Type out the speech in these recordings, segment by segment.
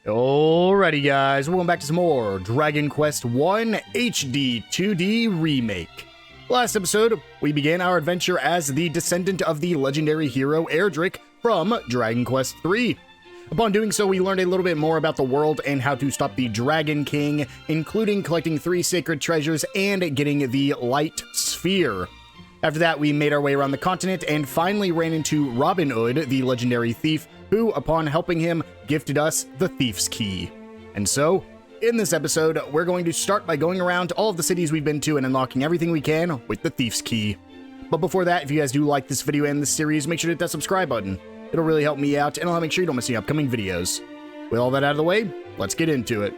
Alrighty guys, welcome back to some more Dragon Quest I HD-2D Remake. Last episode, we began our adventure as the descendant of the legendary hero Erdrick from Dragon Quest III. Upon doing so, we learned a little bit more about the world and how to stop the Dragon King, including collecting 3 sacred treasures and getting the Light Sphere. After that, we made our way around the continent and finally ran into Robin Hood, the legendary thief, who, upon helping him, gifted us the Thief's Key. And so, in this episode, we're going to start by going around all of the cities we've been to and unlocking everything we can with the Thief's Key. But before that, if you guys do like this video and this series, make sure to hit that subscribe button. It'll really help me out, and I'll make sure you don't miss any upcoming videos. With all that out of the way, let's get into it.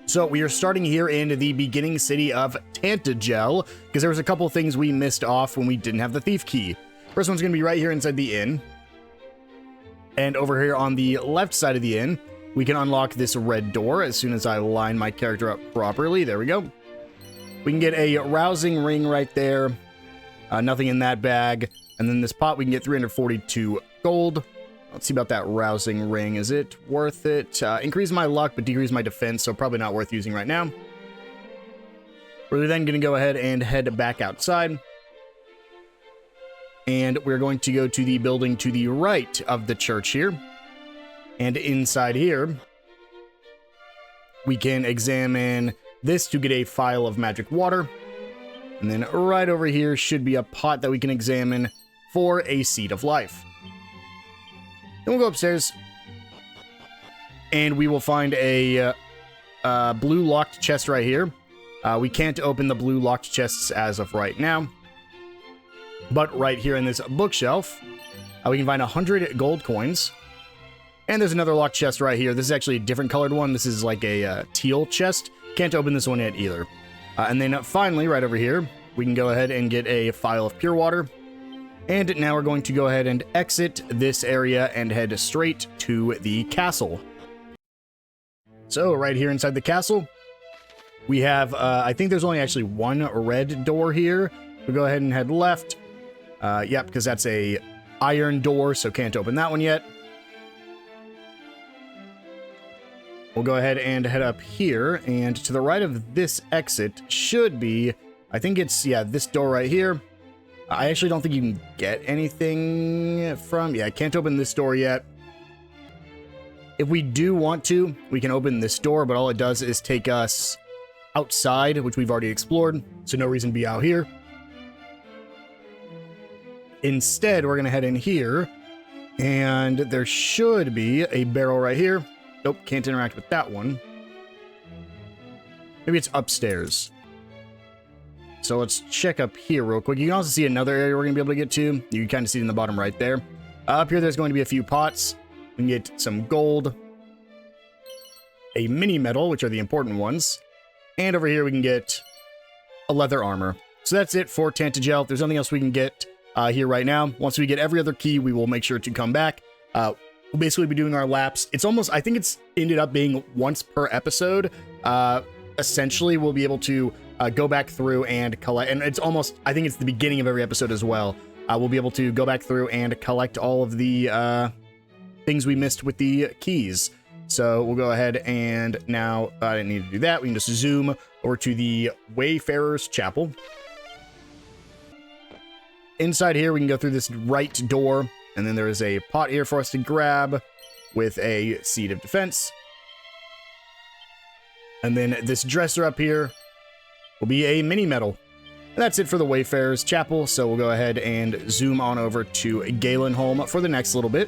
So we are starting here in the beginning city of Tantagel, because there was a couple things we missed off when we didn't have the Thief Key. First one's going to be right here inside the inn. And over here on the left side of the inn, we can unlock this red door as soon as I line my character up properly. There we go. We can get a rousing ring right there. Nothing in that bag. And then this pot, we can get 342 gold. Let's see about that rousing ring. Is it worth it? Increase my luck, but decrease my defense, so probably not worth using right now. We're then going to go ahead and head back outside. And we're going to go to the building to the right of the church here. And inside here, we can examine this to get a phial of magic water. And then right over here should be a pot that we can examine for a seed of life. Then we'll go upstairs, and we will find a blue locked chest right here. We can't open the blue locked chests as of right now, but right here in this bookshelf, we can find 100 gold coins. And there's another locked chest right here. This is actually a different colored one. This is like a teal chest. Can't open this one yet either. And then finally, right over here, we can go ahead and get a phial of pure water. And now we're going to go ahead and exit this area and head straight to the castle. So right here inside the castle, we have, I think there's only actually one red door here. We'll go ahead and head left. Yep, because that's a iron door, so can't open that one yet. We'll go ahead and head up here, and to the right of this exit should be, I think it's, yeah, this door right here. I actually don't think you can get anything from... Yeah, I can't open this door yet. If we do want to, we can open this door, but all it does is take us outside, which we've already explored, so no reason to be out here. Instead, we're going to head in here, and there should be a barrel right here. Nope, can't interact with that one. Maybe it's upstairs. So let's check up here real quick. You can also see another area we're going to be able to get to. You can kind of see it in the bottom right there. Up here, there's going to be a few pots. We can get some gold, a mini medal, which are the important ones. And over here, we can get a leather armor. So that's it for Tantagel. If there's nothing else we can get here right now, once we get every other key, we will make sure to come back. We'll basically be doing our laps. It's almost, I think it's ended up being once per episode. Essentially, we'll be able to go back through and collect, and it's almost, I think it's the beginning of every episode as well. We'll be able to go back through and collect all of the things we missed with the keys. So we'll go ahead and now, I didn't need to do that. We can just zoom over to the Wayfarer's Chapel. Inside here, we can go through this right door, and then there is a pot here for us to grab with a seed of defense. And then this dresser up here will be a mini medal. And that's it for the Wayfarer's Chapel, so we'll go ahead and zoom on over to Galenholm for the next little bit.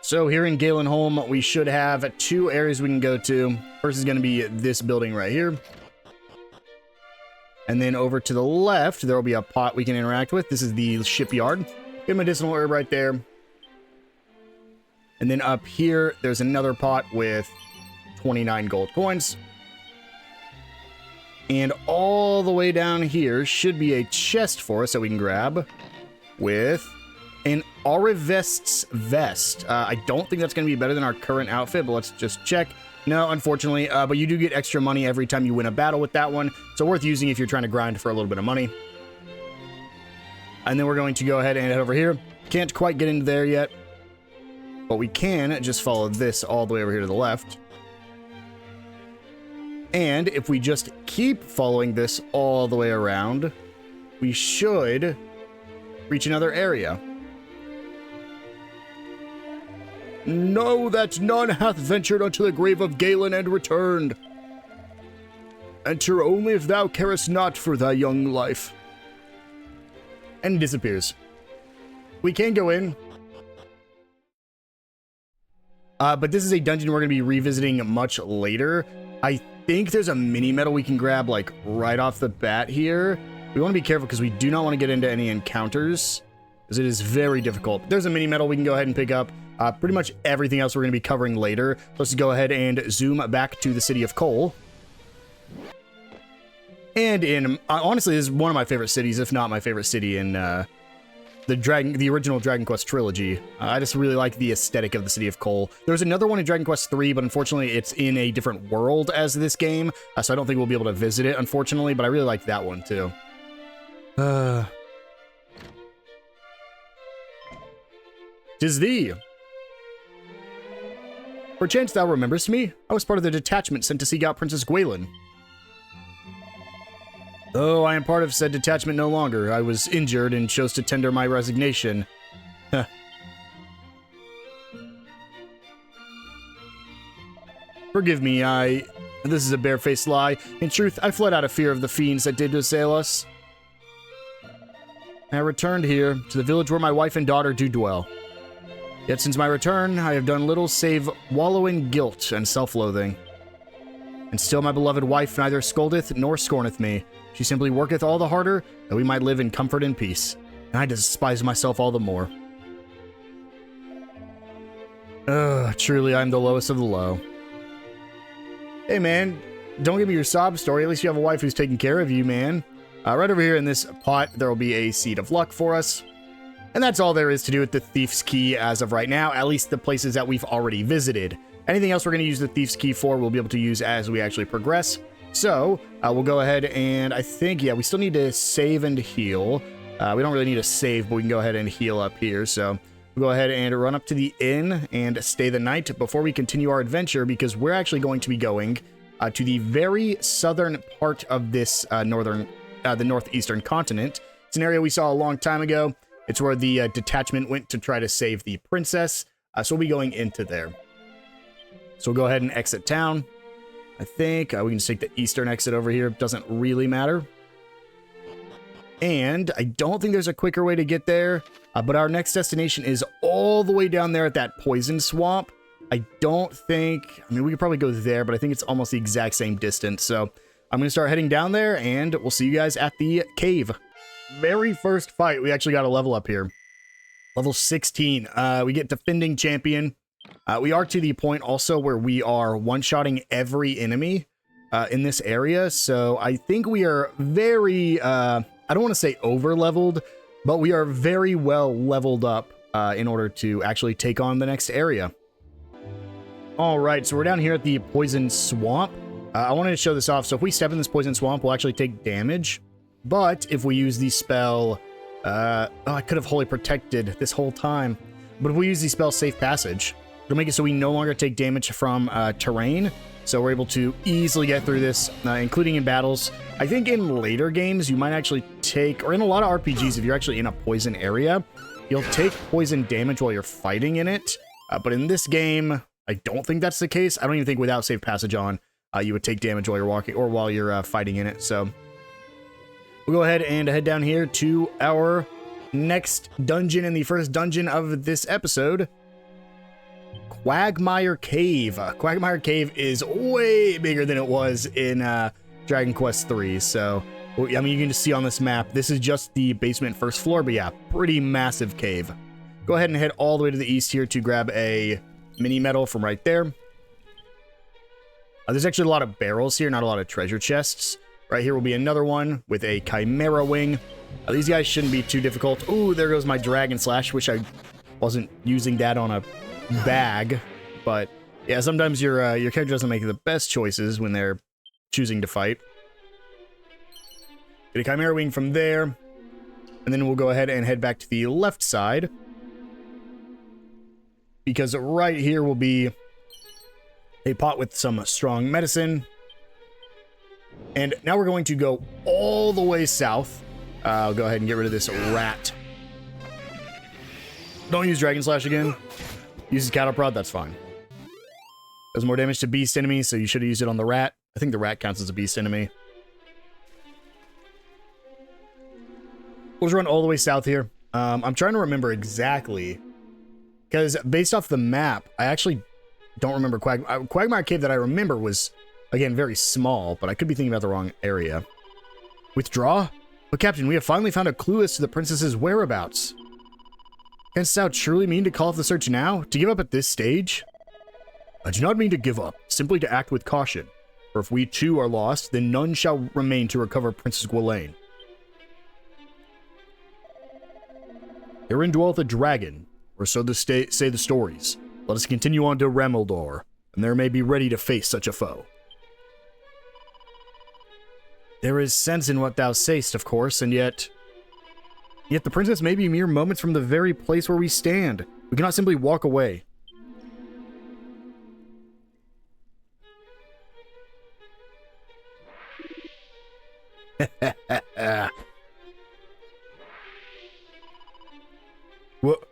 So here in Galenholm, we should have 2 areas we can go to. First is going to be this building right here. And then over to the left, there will be a pot we can interact with. This is the shipyard. Good medicinal herb right there. And then up here, there's another pot with 29 gold coins. And all the way down here should be a chest for us that we can grab with an Arivest's vest. I don't think that's going to be better than our current outfit, but let's just check. No, unfortunately, but you do get extra money every time you win a battle with that one, so worth using if you're trying to grind for a little bit of money. And then we're going to go ahead and head over here. Can't quite get into there yet. but we can just follow this all the way over here to the left. And if we just keep following this all the way around, we should reach another area. Know that none hath ventured unto the grave of Gwaelin and returned. Enter only if thou carest not for thy young life. And it disappears. We can go in. But this is a dungeon we're going to be revisiting much later. I think there's a mini medal we can grab, like, right off the bat here. We want to be careful because we do not want to get into any encounters, because it is very difficult. There's a mini medal we can go ahead and pick up. Pretty much everything else we're going to be covering later. Let's go ahead and zoom back to the city of Cole. And honestly, this is one of my favorite cities, if not my favorite city in the original Dragon Quest trilogy. I just really like the aesthetic of the city of Cole. There's another one in Dragon Quest 3, but unfortunately it's in a different world as this game, so I don't think we'll be able to visit it, unfortunately, but I really like that one too. 'Tis thee. Perchance thou rememberest me? I was part of the detachment sent to seek out Princess Gwaelin. Though I am part of said detachment no longer, I was injured and chose to tender my resignation. Forgive me, this is a barefaced lie. In truth, I fled out of fear of the fiends that did assail us. I returned here, to the village where my wife and daughter do dwell. Yet since my return, I have done little save wallow in guilt and self-loathing. And still my beloved wife neither scoldeth nor scorneth me. She simply worketh all the harder, that we might live in comfort and peace. And I despise myself all the more. Truly I am the lowest of the low. Hey man, don't give me your sob story, at least you have a wife who's taking care of you, man. Right over here in this pot, there will be a seed of luck for us. And that's all there is to do with the Thief's Key as of right now, at least the places that we've already visited. Anything else we're going to use the Thief's Key for, we'll be able to use as we actually progress. So, we'll go ahead and I think, yeah, we still need to save and heal. We don't really need to save, but we can go ahead and heal up here. So, we'll go ahead and run up to the inn and stay the night before we continue our adventure, because we're actually going to be going to the very southern part of this the northeastern continent. It's an area we saw a long time ago. It's where the detachment went to try to save the princess. So we'll be going into there. So we'll go ahead and exit town. I think we can just take the eastern exit over here. Doesn't really matter. And I don't think there's a quicker way to get there. But our next destination is all the way down there at that poison swamp. I don't think... I mean, we could probably go there, but I think it's almost the exact same distance. So I'm going to start heading down there, and we'll see you guys at the cave. Very first fight, we actually got a level up here. Level 16. We get defending champion. We are to the point also where we are one-shotting every enemy in this area. So I think we are very, I don't want to say over-leveled, but we are very well leveled up in order to actually take on the next area. All right, so we're down here at the poison swamp. I wanted to show this off. So if we step in this poison swamp, we'll actually take damage. But if we use the spell, oh, I could have wholly protected this whole time. But if we use the spell Safe Passage, it'll make it so we no longer take damage from terrain. So we're able to easily get through this, including in battles. I think in later games, you might actually take, or in a lot of RPGs, if you're actually in a poison area, you'll take poison damage while you're fighting in it. But in this game, I don't think that's the case. I don't even think without Safe Passage on, you would take damage while you're walking or while you're fighting in it. So we'll go ahead and head down here to our next dungeon and the first dungeon of this episode. Quagmire Cave. Quagmire Cave is way bigger than it was in Dragon Quest 3. So, I mean, you can just see on this map, this is just the basement first floor, but yeah, pretty massive cave. Go ahead and head all the way to the east here to grab a mini medal from right there. There's actually a lot of barrels here, not a lot of treasure chests. Right here will be another one with a Chimera Wing. These guys shouldn't be too difficult. Ooh, there goes my Dragon Slash. Wish I wasn't using that on a bag. But yeah, sometimes your character doesn't make the best choices when they're choosing to fight. Get a Chimera Wing from there. And then we'll go ahead and head back to the left side. because right here will be a pot with some strong medicine. And now we're going to go all the way south. I'll go ahead and get rid of this rat. Don't use Dragon Slash again. Use the Cattle Prod, that's fine. Does more damage to beast enemies, so you should have used it on the rat. I think the rat counts as a beast enemy. We'll just run all the way south here. I'm trying to remember exactly, because based off the map, I actually don't remember Quagmire Cave that I remember was, again, very small, but I could be thinking about the wrong area. Withdraw? But Captain, we have finally found a clue as to the princess's whereabouts. Canst thou truly mean to call off the search now? To give up at this stage? I do not mean to give up, simply to act with caution. For if we too are lost, then none shall remain to recover Princess Gwaelin. Herein dwelleth a dragon, or so say the stories. Let us continue on to Remildor, and there may be ready to face such a foe. There is sense in what thou sayst, of course, and yet the princess may be mere moments from the very place where we stand. We cannot simply walk away. What?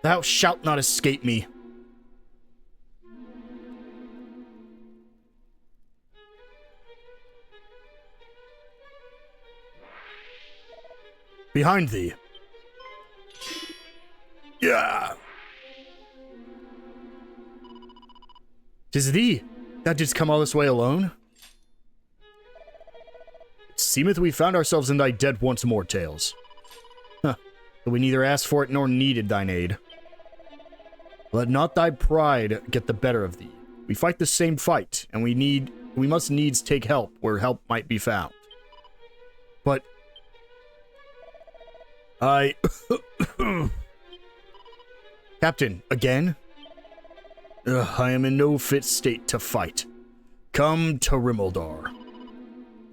Thou shalt not escape me. Behind thee. Yeah. 'Tis thee. Thou didst come all this way alone? It seemeth we found ourselves in thy debt once more, Tales. Huh. But we neither asked for it nor needed thine aid. Let not thy pride get the better of thee. We fight the same fight, and we must needs take help where help might be found. But Captain, again? I am in no fit state to fight. Come to Remildor.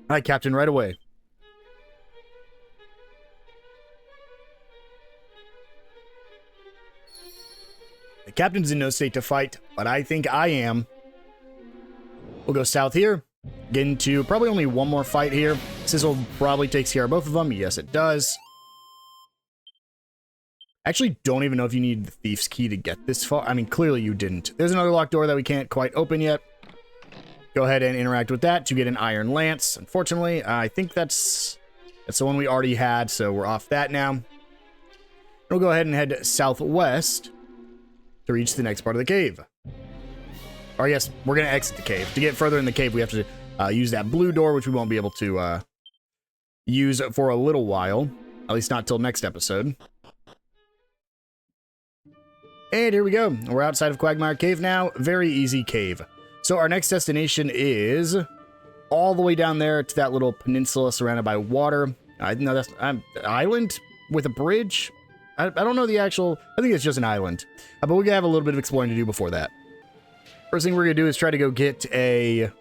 Hi, Captain, right away. The captain's in no state to fight, but I think I am. We'll go south here. Get into probably only one more fight here. Sizzle probably takes care of both of them. Yes, it does. Actually, don't even know if you need the Thief's Key to get this far. I mean, clearly you didn't. There's another locked door that we can't quite open yet. Go ahead and interact with that to get an Iron Lance. Unfortunately, I think that's the one we already had, so we're off that now. We'll go ahead and head southwest to reach the next part of the cave. Or yes, we're going to exit the cave. To get further in the cave, we have to use that blue door, which we won't be able to use for a little while. At least not till next episode. And here we go. We're outside of Quagmire Cave now. Very easy cave. So our next destination is all the way down there to that little peninsula surrounded by water. I know that's an island with a bridge. I don't know the actual... I think it's just an island. But we're going to have a little bit of exploring to do before that. First thing we're going to do is try to go get a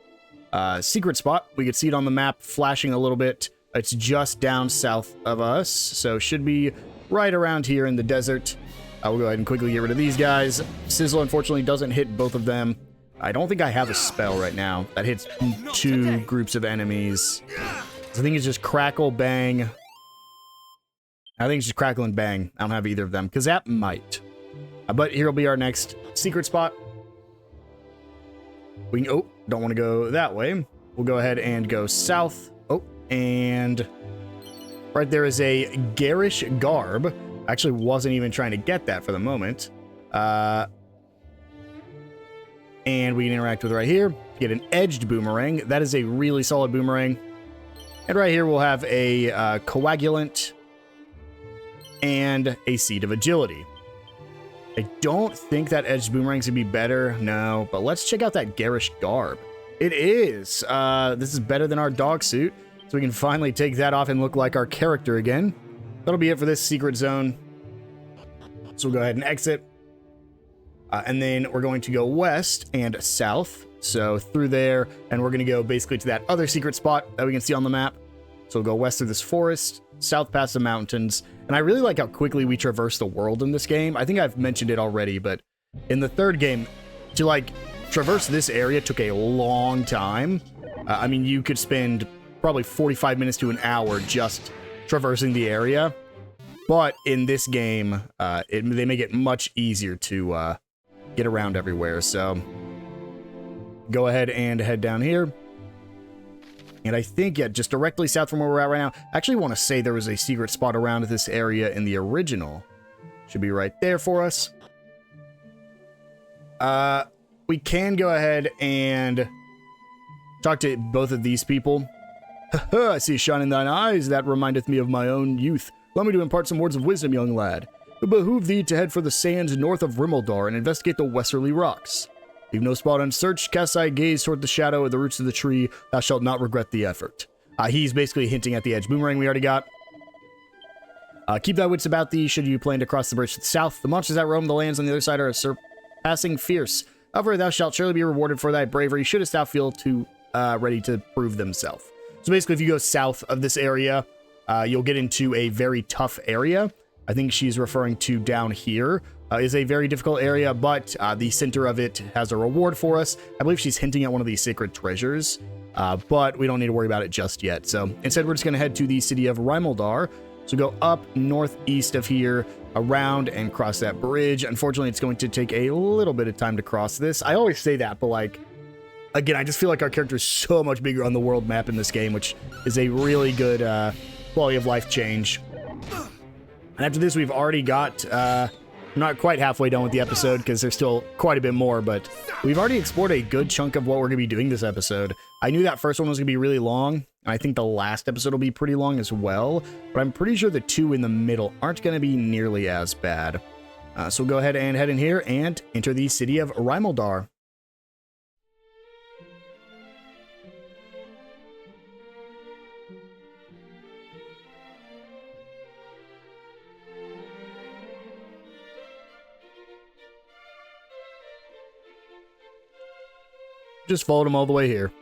secret spot. We can see it on the map flashing a little bit. It's just down south of us. So should be right around here in the desert. We'll go ahead and quickly get rid of these guys. Sizzle, unfortunately, doesn't hit both of them. I don't think I have a spell right now that hits two groups of enemies. I think it's just Crackle, Bang. I think it's just Crackle and Bang. I don't have either of them, because that might. But here will be our next secret spot. We can, oh, don't want to go that way. We'll go ahead and go south. Oh, and right there is a Garish Garb. Actually wasn't even trying to get that for the moment. And we can interact with right here. Get an edged boomerang. That is a really solid boomerang. And right here we'll have a coagulant and a seed of agility. I don't think that edged boomerang's gonna be better. No, but let's check out that Garish Garb. It is. This is better than our dog suit. So we can finally take that off and look like our character again. That'll be it for this secret zone. So we'll go ahead and exit. And then we're going to go west and south. So through there, and we're going to go basically to that other secret spot that we can see on the map. So we'll go west through this forest, south past the mountains. And I really like how quickly we traverse the world in this game. I think I've mentioned it already, but In the third game, to like traverse this area took a long time. I mean, you could spend probably 45 minutes to an hour just traversing the area. But in this game, they make it much easier to get around everywhere. So go ahead and head down here. And I think, yeah, just directly south from where we're at right now. I actually want to say there was a secret spot around this area in the original. Should be right there for us. We can go ahead and talk to both of these people. I see a shine in thine eyes that remindeth me of my own youth. Allow me to impart some words of wisdom, young lad. It behoove thee to head for the sands north of Rimeldar and investigate the westerly rocks. Leave no spot unsearched, cast thy gaze toward the shadow of the roots of the tree, thou shalt not regret the effort. He's basically hinting at the edge boomerang we already got. Keep thy wits about thee should you plan to cross the bridge to the south. The monsters that roam the lands on the other side are surpassing fierce. However, thou shalt surely be rewarded for thy bravery, shouldst thou feel ready to prove themselves. So basically, if you go south of this area, you'll get into a very tough area. I think she's referring to down here. Is a very difficult area, but the center of it has a reward for us. I believe she's hinting at one of these sacred treasures, but we don't need to worry about it just yet. So instead, we're just going to head to the city of Rimeldar. So go up northeast of here, around, and cross that bridge. Unfortunately, it's going to take a little bit of time to cross this. I always say that, but like, again, I just feel like our character is so much bigger on the world map in this game, which is a really good quality of life change. And after this, we've already got, not quite halfway done with the episode because there's still quite a bit more, but we've already explored a good chunk of what we're going to be doing this episode. I knew that first one was going to be really long, and I think the last episode will be pretty long as well, but I'm pretty sure the two in the middle aren't going to be nearly as bad. So we'll go ahead and head in here and enter the city of Rimeldar. Just followed him all the way here.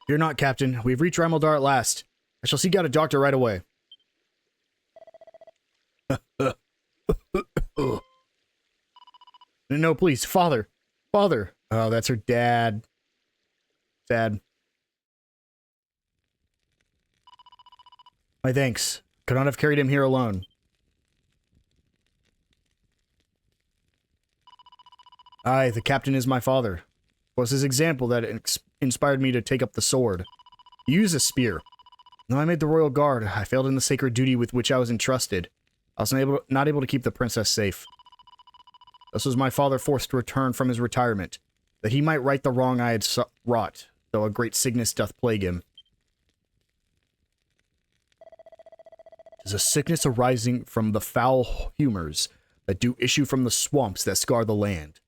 Fear not, Captain. We've reached Rimeldar at last. I shall seek out a doctor right away. No, please. Father. Father. Oh, that's her dad. Sad. My thanks. Could not have carried him here alone. Aye, the captain is my father. It was his example that inspired me to take up the sword. Use a spear. Though I made the royal guard, I failed in the sacred duty with which I was entrusted. I was not able to keep the princess safe. Thus was my father forced to return from his retirement, that he might right the wrong I had wrought, though a great sickness doth plague him. 'Tis a sickness arising from the foul humours that do issue from the swamps that scar the land.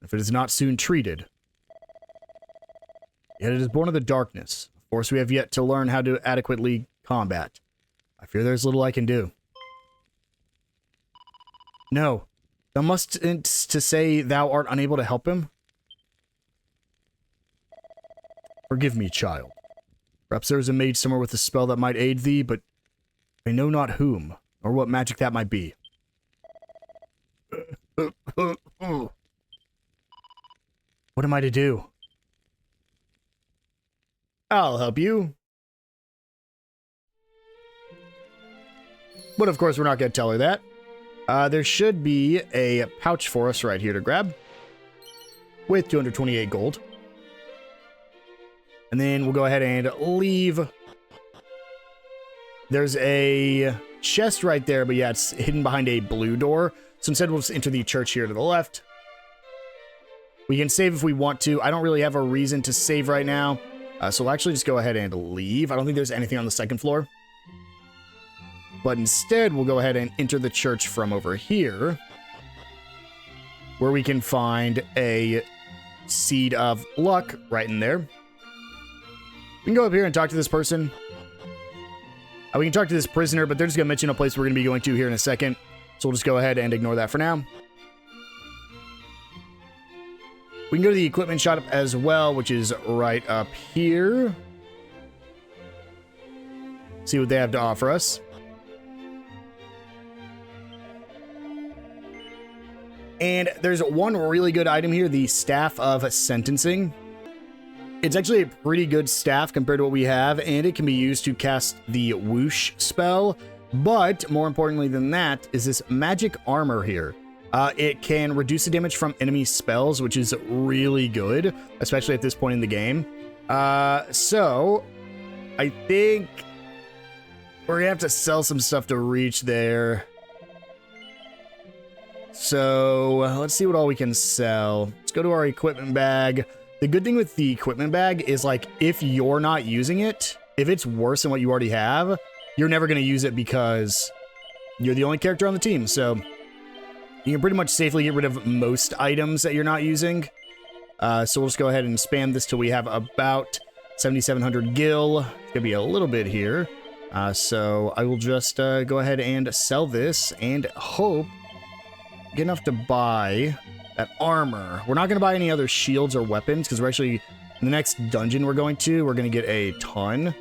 If it is not soon treated. Yet it is born of the darkness, a force we have yet to learn how to adequately combat. I fear there's little I can do. No, thou mustn't to say thou art unable to help him? Forgive me, child. Perhaps there is a mage somewhere with a spell that might aid thee, but I know not whom, or what magic that might be. What am I to do? I'll help you. But of course, we're not going to tell her that. There should be a pouch for us right here to grab. With 228 gold. And then we'll go ahead and leave. There's a chest right there, but yeah, it's hidden behind a blue door. So instead, we'll just enter the church here to the left. We can save if we want to. I don't really have a reason to save right now. So we'll actually just go ahead and leave. I don't think there's anything on the second floor. But instead, we'll go ahead and enter the church from over here. Where we can find a seed of luck right in there. We can go up here and talk to this person. We can talk to this prisoner, but they're just going to mention a place we're going to be going to here in a second. So we'll just go ahead and ignore that for now. We can go to the equipment shop as well, which is right up here. See what they have to offer us. And there's one really good item here, the Staff of Sentencing. It's actually a pretty good staff compared to what we have, and it can be used to cast the Whoosh spell. But more importantly than that is this magic armor here. It can reduce the damage from enemy spells, which is really good, especially at this point in the game. So I think we're gonna have to sell some stuff to reach there. So let's see what all we can sell. Let's go to our equipment bag. The good thing with the equipment bag is, like, if you're not using it, if it's worse than what you already have, you're never going to use it because you're the only character on the team. So you can pretty much safely get rid of most items that you're not using. So we'll just go ahead and spam this till we have about 7,700 gil. It's going to be a little bit here. So I will just go ahead and sell this and hope get enough to buy that armor. We're not going to buy any other shields or weapons because we're actually, in the next dungeon we're going to get a ton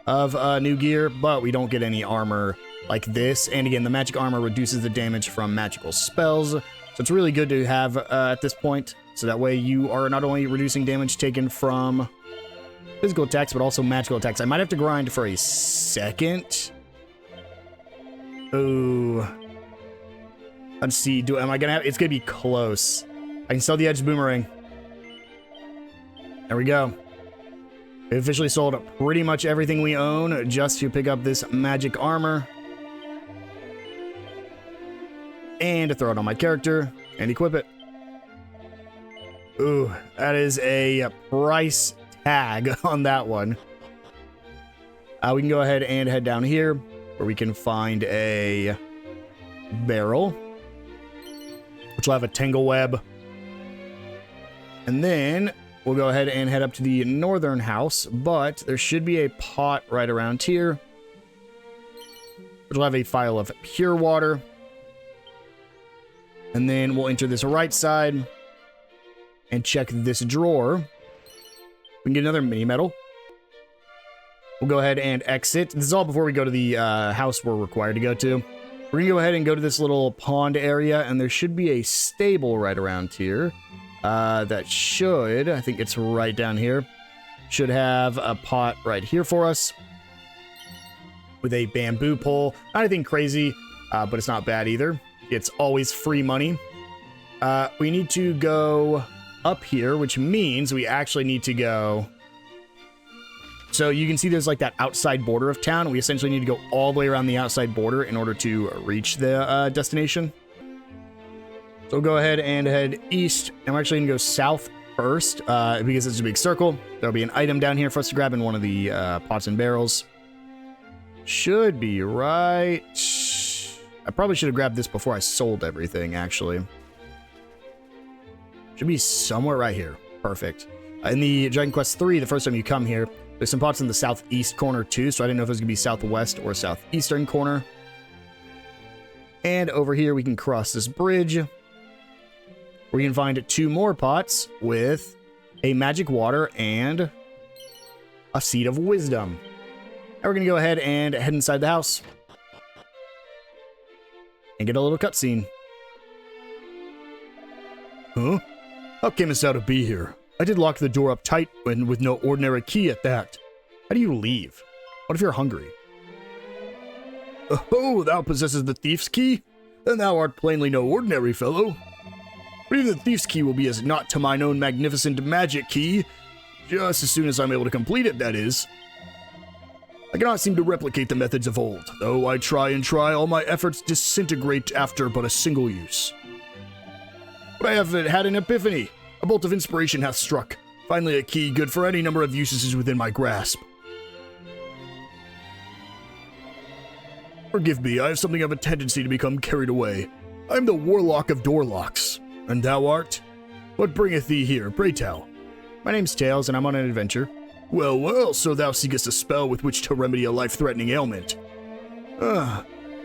of new gear, but we don't get any armor like this. And again, the magic armor reduces the damage from magical spells. So it's really good to have at this point. So that way you are not only reducing damage taken from physical attacks, but also magical attacks. I might have to grind for a second. Ooh. Let's see. Am I going to have... It's going to be close. I can sell the Edge Boomerang. There we go. We officially sold pretty much everything we own just to pick up this magic armor. And to throw it on my character and equip it. Ooh, that is a price tag on that one. We can go ahead and head down here where we can find a barrel, which will have a tangle web. And then we'll go ahead and head up to the northern house, but there should be a pot right around here, which will have a vial of pure water. And then we'll enter this right side and check this drawer. We can get another mini medal. We'll go ahead and exit. This is all before we go to the house we're required to go to. We're going to go ahead and go to this little pond area, and there should be a stable right around here. That should, I think it's right down here, should have a pot right here for us with a bamboo pole. Not anything crazy, but it's not bad either. It's always free money. We need to go up here, which means we actually need to go... So you can see there's like that outside border of town. We essentially need to go all the way around the outside border in order to reach the destination. So we'll go ahead and head east, and we're actually going to go south first because it's a big circle. There'll be an item down here for us to grab in one of the pots and barrels. Should be right... I probably should have grabbed this before I sold everything, actually. Should be somewhere right here. Perfect. In the Dragon Quest III, the first time you come here, there's some pots in the southeast corner too, so I didn't know if it was going to be southwest or southeastern corner. And over here we can cross this bridge. We can find 2 more pots with a magic water and a seed of wisdom. Now we're going to go ahead and head inside the house and get a little cutscene. Huh? How came us out to be here? I did lock the door up tight and with no ordinary key at that. How do you leave? What if you're hungry? Oh, thou possesses the thief's key? Then thou art plainly no ordinary fellow. But even the thief's key will be as naught to mine own magnificent magic key, just as soon as I'm able to complete it, that is. I cannot seem to replicate the methods of old, though I try and try, all my efforts disintegrate after but a single use. But I have had an epiphany. A bolt of inspiration hath struck. Finally a key good for any number of uses is within my grasp. Forgive me, I have something of a tendency to become carried away. I am the warlock of doorlocks. And thou art? What bringeth thee here, pray tell? My name's Tails, and I'm on an adventure. Well, well, so thou seekest a spell with which to remedy a life-threatening ailment.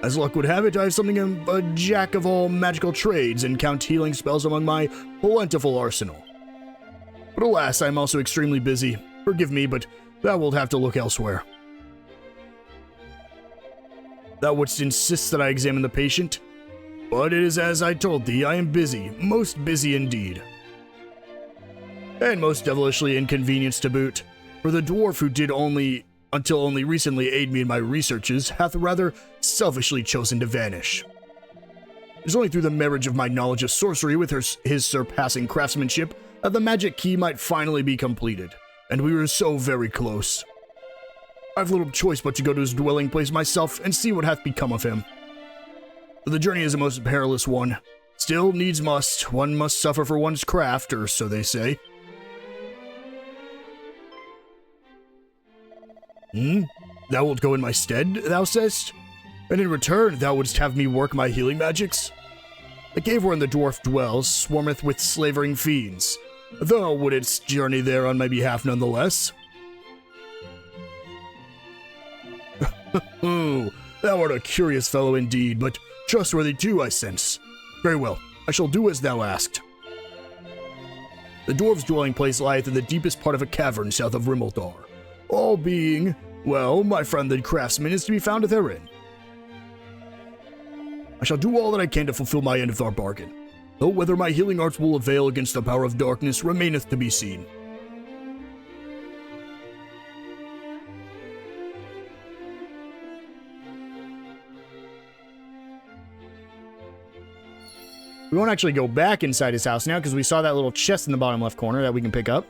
As luck would have it, I have something of a jack of all magical trades and count healing spells among my plentiful arsenal. But alas, I am also extremely busy. Forgive me, but thou wilt have to look elsewhere. Thou wouldst insist that I examine the patient? But it is as I told thee, I am busy, most busy indeed. And most devilishly inconvenienced to boot, for the dwarf who did until only recently aid me in my researches, hath rather selfishly chosen to vanish. It is only through the marriage of my knowledge of sorcery with his surpassing craftsmanship that the magic key might finally be completed, and we were so very close. I've little choice but to go to his dwelling place myself and see what hath become of him. The journey is a most perilous one. Still, needs must. One must suffer for one's craft, or so they say. Thou wilt go in my stead, thou sayest? And in return, thou wouldst have me work my healing magics? The cave wherein the dwarf dwells swarmeth with slavering fiends. Thou wouldst journey there on my behalf nonetheless. Oh, thou art a curious fellow indeed, but trustworthy too, I sense. Very well, I shall do as thou asked. The dwarf's dwelling place lieth in the deepest part of a cavern south of Rimeldar. All being, well, my friend the craftsman is to be found therein. I shall do all that I can to fulfill my end of our bargain, though whether my healing arts will avail against the power of darkness remaineth to be seen. We won't actually go back inside his house now because we saw that little chest in the bottom left corner that we can pick up.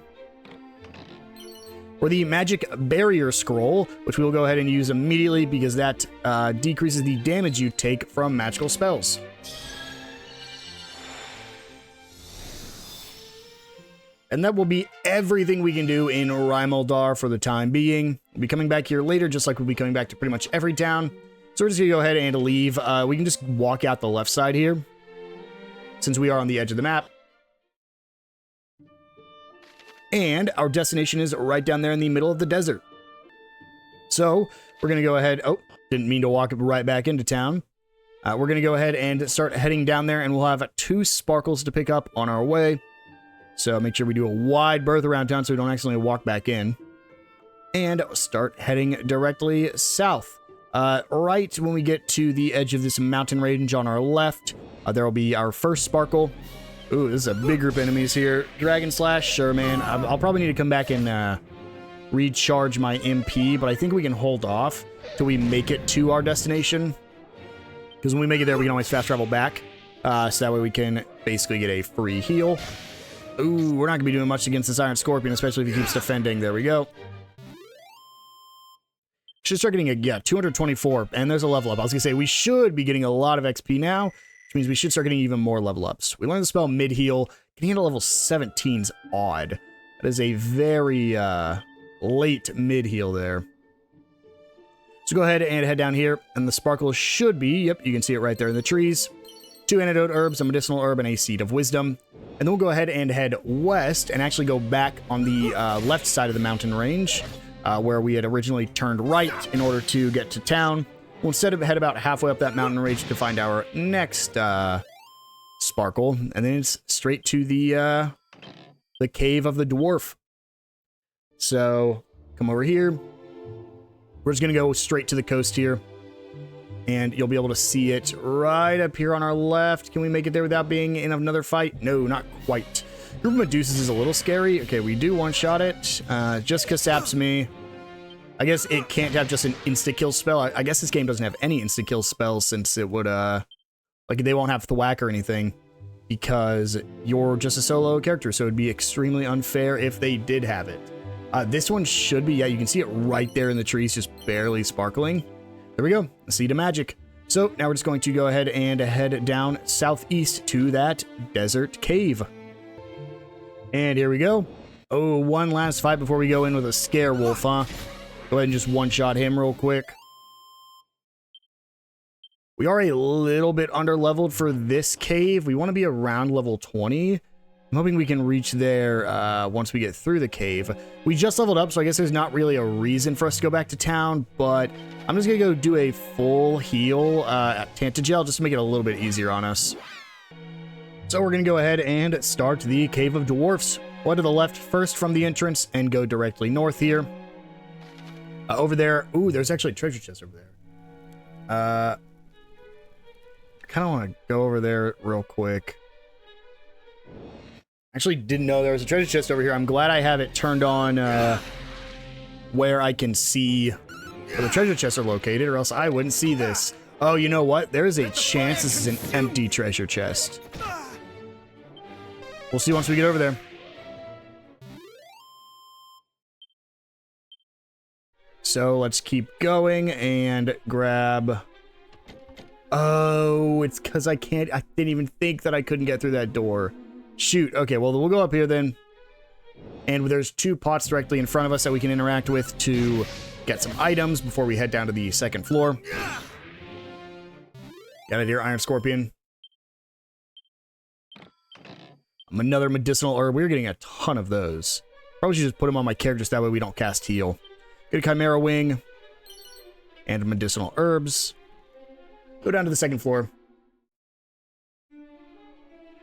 Or the magic barrier scroll, which we'll go ahead and use immediately because that decreases the damage you take from magical spells. And that will be everything we can do in Rimeldar for the time being. We'll be coming back here later, just like we'll be coming back to pretty much every town. So we're just going to go ahead and leave. We can just walk out the left side here, since we are on the edge of the map. And our destination is right down there in the middle of the desert. So we're going to go ahead. Oh, didn't mean to walk right back into town. We're going to go ahead and start heading down there, and we'll have 2 sparkles to pick up on our way. So make sure we do a wide berth around town so we don't accidentally walk back in. And start heading directly south. Right when we get to the edge of this mountain range on our left, there will be our first sparkle. Ooh, this is a big group of enemies here. Dragon Slash, sure, man. I'll probably need to come back and recharge my MP, but I think we can hold off till we make it to our destination. Because when we make it there, we can always fast travel back. So that way we can basically get a free heal. Ooh, we're not going to be doing much against this Iron Scorpion, especially if he keeps defending. There we go. Should start getting 224, and there's a level up. I was going to say, we should be getting a lot of XP now, which means we should start getting even more level ups. We learned the spell mid-heal. Can handle level 17's odd. That is a very late mid-heal there. So go ahead and head down here, and the sparkle should be, yep, you can see it right there in the trees. 2 antidote herbs, a medicinal herb, and a seed of wisdom. And then we'll go ahead and head west and actually go back on the left side of the mountain range, where we had originally turned right in order to get to town. We'll instead head about halfway up that mountain range to find our next sparkle, and then it's straight to the cave of the dwarf. So come over here. We're just gonna go straight to the coast here, and you'll be able to see it right up here on our left. Can we make it there without being in another fight? No, not quite. Group of Medusas is a little scary. Okay, we do one-shot it. Just saps me. I guess it can't have just an insta-kill spell. I guess this game doesn't have any insta-kill spells since it would, like, they won't have thwack or anything because you're just a solo character, so it'd be extremely unfair if they did have it. This one should be, yeah, you can see it right there in the trees, just barely sparkling. There we go, Seed of Magic. So now we're just going to go ahead and head down southeast to that desert cave. And here we go. Oh, one last fight before we go in with a scare wolf, huh? Go ahead and just one-shot him real quick. We are a little bit under-leveled for this cave. We want to be around level 20. I'm hoping we can reach there once we get through the cave. We just leveled up, so I guess there's not really a reason for us to go back to town, but I'm just going to go do a full heal at Tantagel just to make it a little bit easier on us. So we're going to go ahead and start the Cave of Dwarfs. We'll head to the left first from the entrance and go directly north here. Over there, ooh, there's actually a treasure chest over there. I kind of want to go over there real quick. Actually didn't know there was a treasure chest over here. I'm glad I have it turned on where I can see where the treasure chests are located, or else I wouldn't see this. Oh, you know what? There is a chance this is an empty treasure chest. We'll see once we get over there. So let's keep going and grab... Oh, it's because I can't... I didn't even think that I couldn't get through that door. Shoot. Okay, well, we'll go up here then. And there's 2 pots directly in front of us that we can interact with to get some items before we head down to the 2nd floor. Got it here, Iron Scorpion. Another medicinal herb. We're getting a ton of those. Probably should just put them on my characters, that way we don't cast heal. Good Chimera Wing. And medicinal herbs. Go down to the 2nd floor.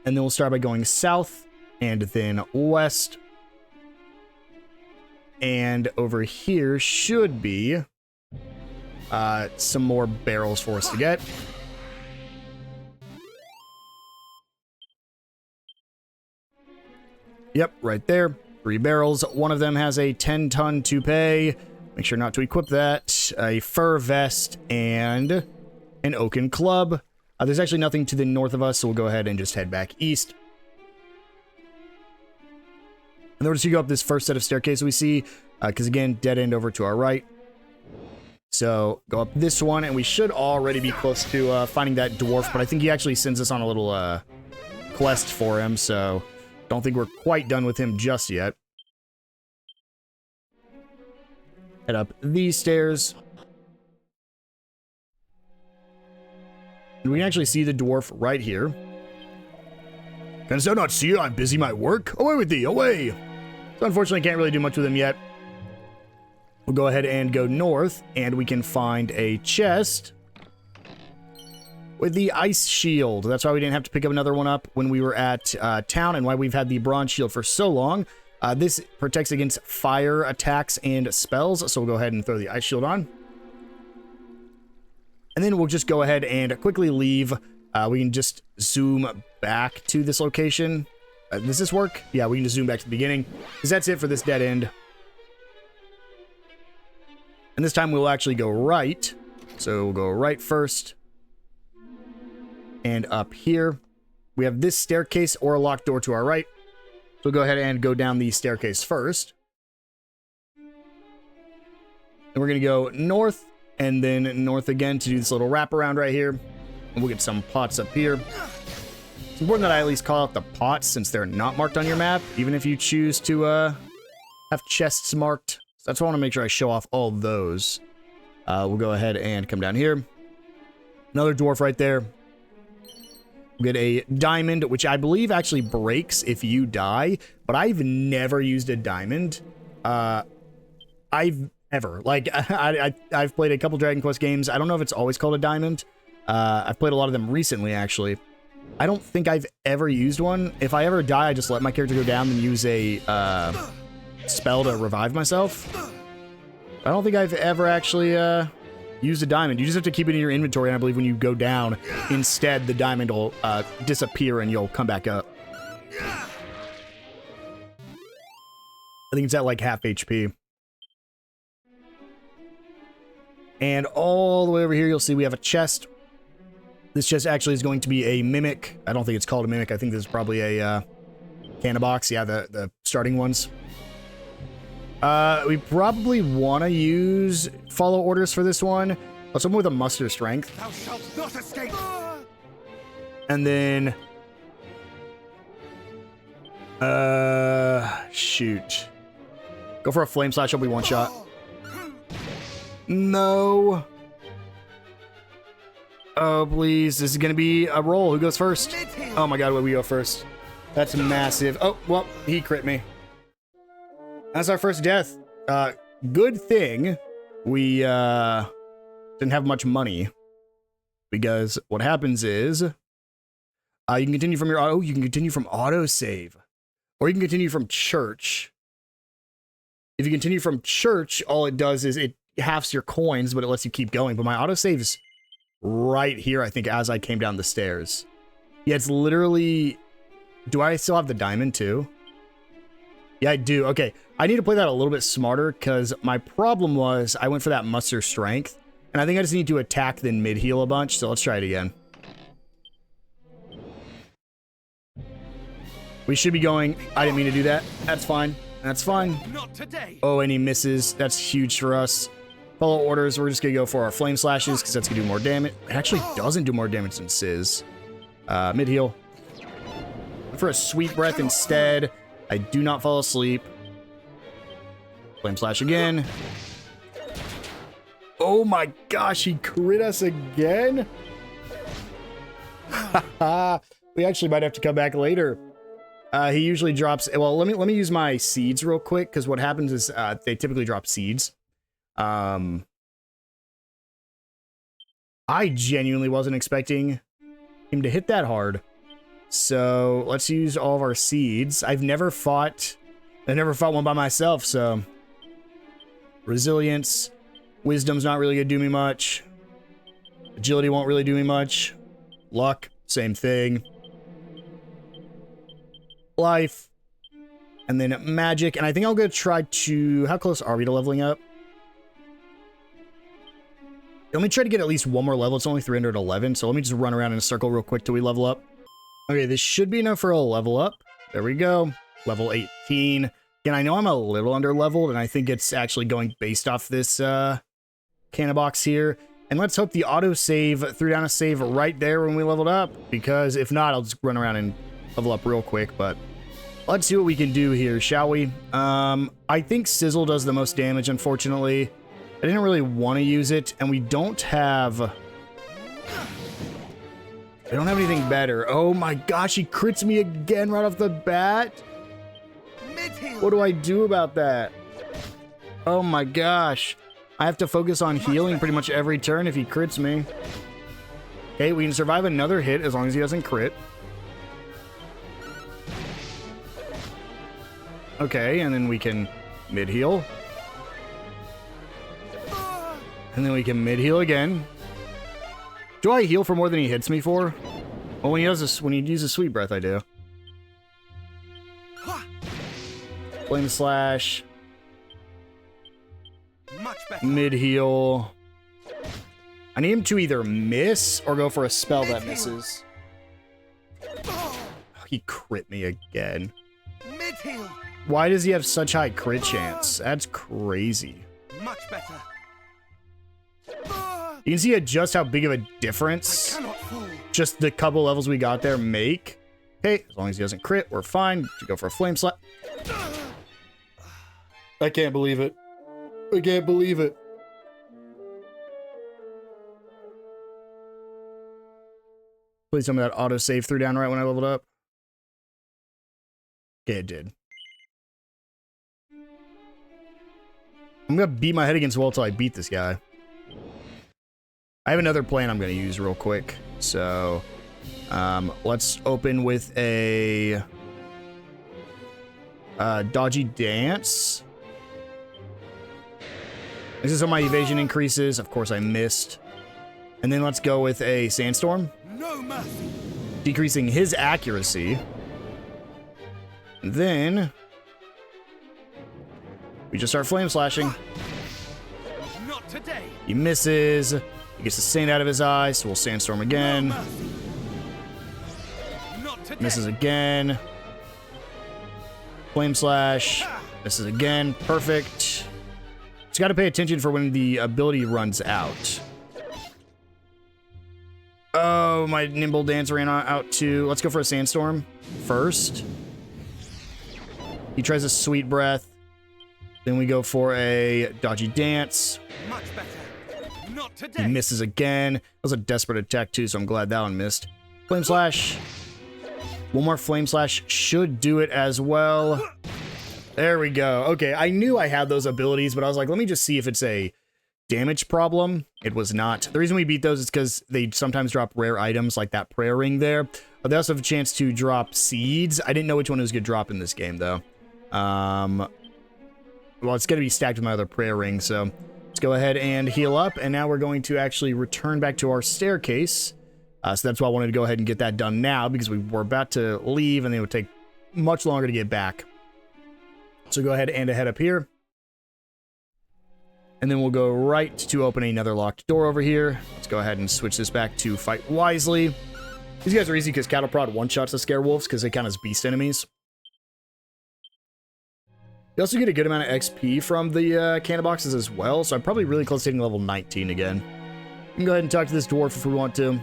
And then we'll start by going south and then west. And over here should be some more barrels for us to get. Yep, right there. 3 barrels. One of them has a 10-ton toupee. Make sure not to equip that. A fur vest and an oaken club. There's actually nothing to the north of us, so we'll go ahead and just head back east. In order to go up this first set of staircases we see, because again, dead end over to our right. So go up this one, and we should already be close to finding that dwarf, but I think he actually sends us on a little quest for him, so don't think we're quite done with him just yet. Head up these stairs. And we can actually see the dwarf right here. Canst thou not see I'm busy my work? Away with thee, away! So unfortunately, can't really do much with him yet. We'll go ahead and go north, and we can find a chest with the ice shield. That's why we didn't have to pick up another one up when we were at town, and why we've had the bronze shield for so long. This protects against fire attacks and spells, so we'll go ahead and throw the ice shield on. And then we'll just go ahead and quickly leave. We can just zoom back to this location. Does this work? Yeah, we can just zoom back to the beginning, because that's it for this dead end. And this time we'll actually go right. So we'll go right first. And up here, we have this staircase or a locked door to our right. So we'll go ahead and go down the staircase first. And we're going to go north and then north again to do this little wraparound right here. And we'll get some pots up here. It's important that I at least call out the pots since they're not marked on your map, even if you choose to have chests marked. So that's why I want to make sure I show off all those. We'll go ahead and come down here. Another dwarf right there. We'll get a diamond, which I believe actually breaks if you die, but I've never used a diamond. I've played a couple Dragon Quest games. I don't know if it's always called a diamond. I've played a lot of them recently, actually. I don't think I've ever used one. If I ever die, I just let my character go down and use a spell to revive myself. I don't think I've ever actually used a diamond. You just have to keep it in your inventory, and I believe when you go down, instead the diamond will disappear and you'll come back up. I think it's at like half HP. And all the way over here, you'll see we have a chest. This chest actually is going to be a mimic. I don't think it's called a mimic. I think this is probably a canna box. Yeah, the starting ones. We probably want to use follow orders for this one. Let's open with a muster strength. Thou shalt not escape. And then... shoot. Go for a flame slash, it'll be one shot. No. Oh, please. This is going to be a roll. Who goes first? Oh my god, wait, we go first. That's massive. Oh, well, he crit me. That's our first death. Good thing we didn't have much money. Because what happens is... you can continue from your auto. You can continue from autosave. Or you can continue from church. If you continue from church, all it does is it halves your coins, but it lets you keep going. But my autosave's right here, I think, as I came down the stairs. Yeah, it's literally... Do I still have the diamond, too? Yeah, I do. Okay, I need to play that a little bit smarter, because my problem was I went for that muster strength, and I think I just need to attack, then mid-heal a bunch, so let's try it again. We should be going... I didn't mean to do that. That's fine. That's fine. Not today. Oh, and he misses. That's huge for us. Follow orders. We're just going to go for our flame slashes, because that's going to do more damage. It actually doesn't do more damage than Sizz. Mid-heal. For a sweet breath instead. I do not fall asleep. Flame slash again. Oh my gosh, he crit us again? We actually might have to come back later. He usually drops... Well, let me use my seeds real quick, because what happens is they typically drop seeds. I genuinely wasn't expecting him to hit that hard. So let's use all of our seeds. I've never fought one by myself, so... Resilience. Wisdom's not really gonna do me much. Agility won't really do me much. Luck, same thing. Life. And then magic. And I think I'll go try to... How close are we to leveling up? Let me try to get at least one more level. It's only 311, so let me just run around in a circle real quick till we level up. Okay, this should be enough for a level up. There we go. Level 18. Again, I know I'm a little under leveled, and I think it's actually going based off this cannon box here. And let's hope the autosave threw down a save right there when we leveled up, because if not, I'll just run around and level up real quick. But let's see what we can do here, shall we? I think Sizzle does the most damage, unfortunately. I didn't really want to use it, and we don't have... I don't have anything better. Oh my gosh, he crits me again right off the bat. What do I do about that? Oh my gosh. I have to focus on healing pretty much every turn if he crits me. Okay, we can survive another hit as long as he doesn't crit. Okay, and then we can mid-heal. And then we can mid-heal again. Do I heal for more than he hits me for? Well, when he uses Sweet Breath, I do. Flame Slash. Mid-heal. I need him to either miss or go for a spell that misses. Oh, he crit me again. Why does he have such high crit chance? That's crazy. Much better. You can see just how big of a difference just the couple levels we got there make. Okay, as long as he doesn't crit, we're fine. To go for a flame slap. I can't believe it. I can't believe it. Please tell me that autosave threw down right when I leveled up. Okay, it did. I'm gonna beat my head against the wall till I beat this guy. I have another plan I'm going to use real quick. So, let's open with a dodgy dance. This is how my evasion increases. Of course, I missed. And then let's go with a sandstorm. No mercy. Decreasing his accuracy. And then we just start flame slashing. Not today. He misses. He gets the sand out of his eyes, so we'll sandstorm again. Misses again. Flame slash. Misses again. Perfect. Just got to pay attention for when the ability runs out. Oh, my nimble dance ran out too. Let's go for a sandstorm first. He tries a sweet breath. Then we go for a dodgy dance. Much better. Not today. He misses again. That was a desperate attack too, so I'm glad that one missed. Flame slash. One more flame slash should do it as well. There we go. Okay, I knew I had those abilities, but I was like, let me just see if it's a damage problem. It was not. The reason we beat those is because they sometimes drop rare items like that prayer ring there. But they also have a chance to drop seeds. I didn't know which one was going to drop in this game, though. Well, it's going to be stacked with my other prayer ring, so... Let's go ahead and heal up, and now we're going to actually return back to our staircase. So that's why I wanted to go ahead and get that done now, because we were about to leave, and it would take much longer to get back. So go ahead and head up here. And then we'll go right to open another locked door over here. Let's go ahead and switch this back to Fight Wisely. These guys are easy because Cattle Prod one-shots the Scare Wolves because they count as beast enemies. You also get a good amount of XP from the cannon boxes as well, so I'm probably really close to hitting level 19 again. We can go ahead and talk to this dwarf if we want to.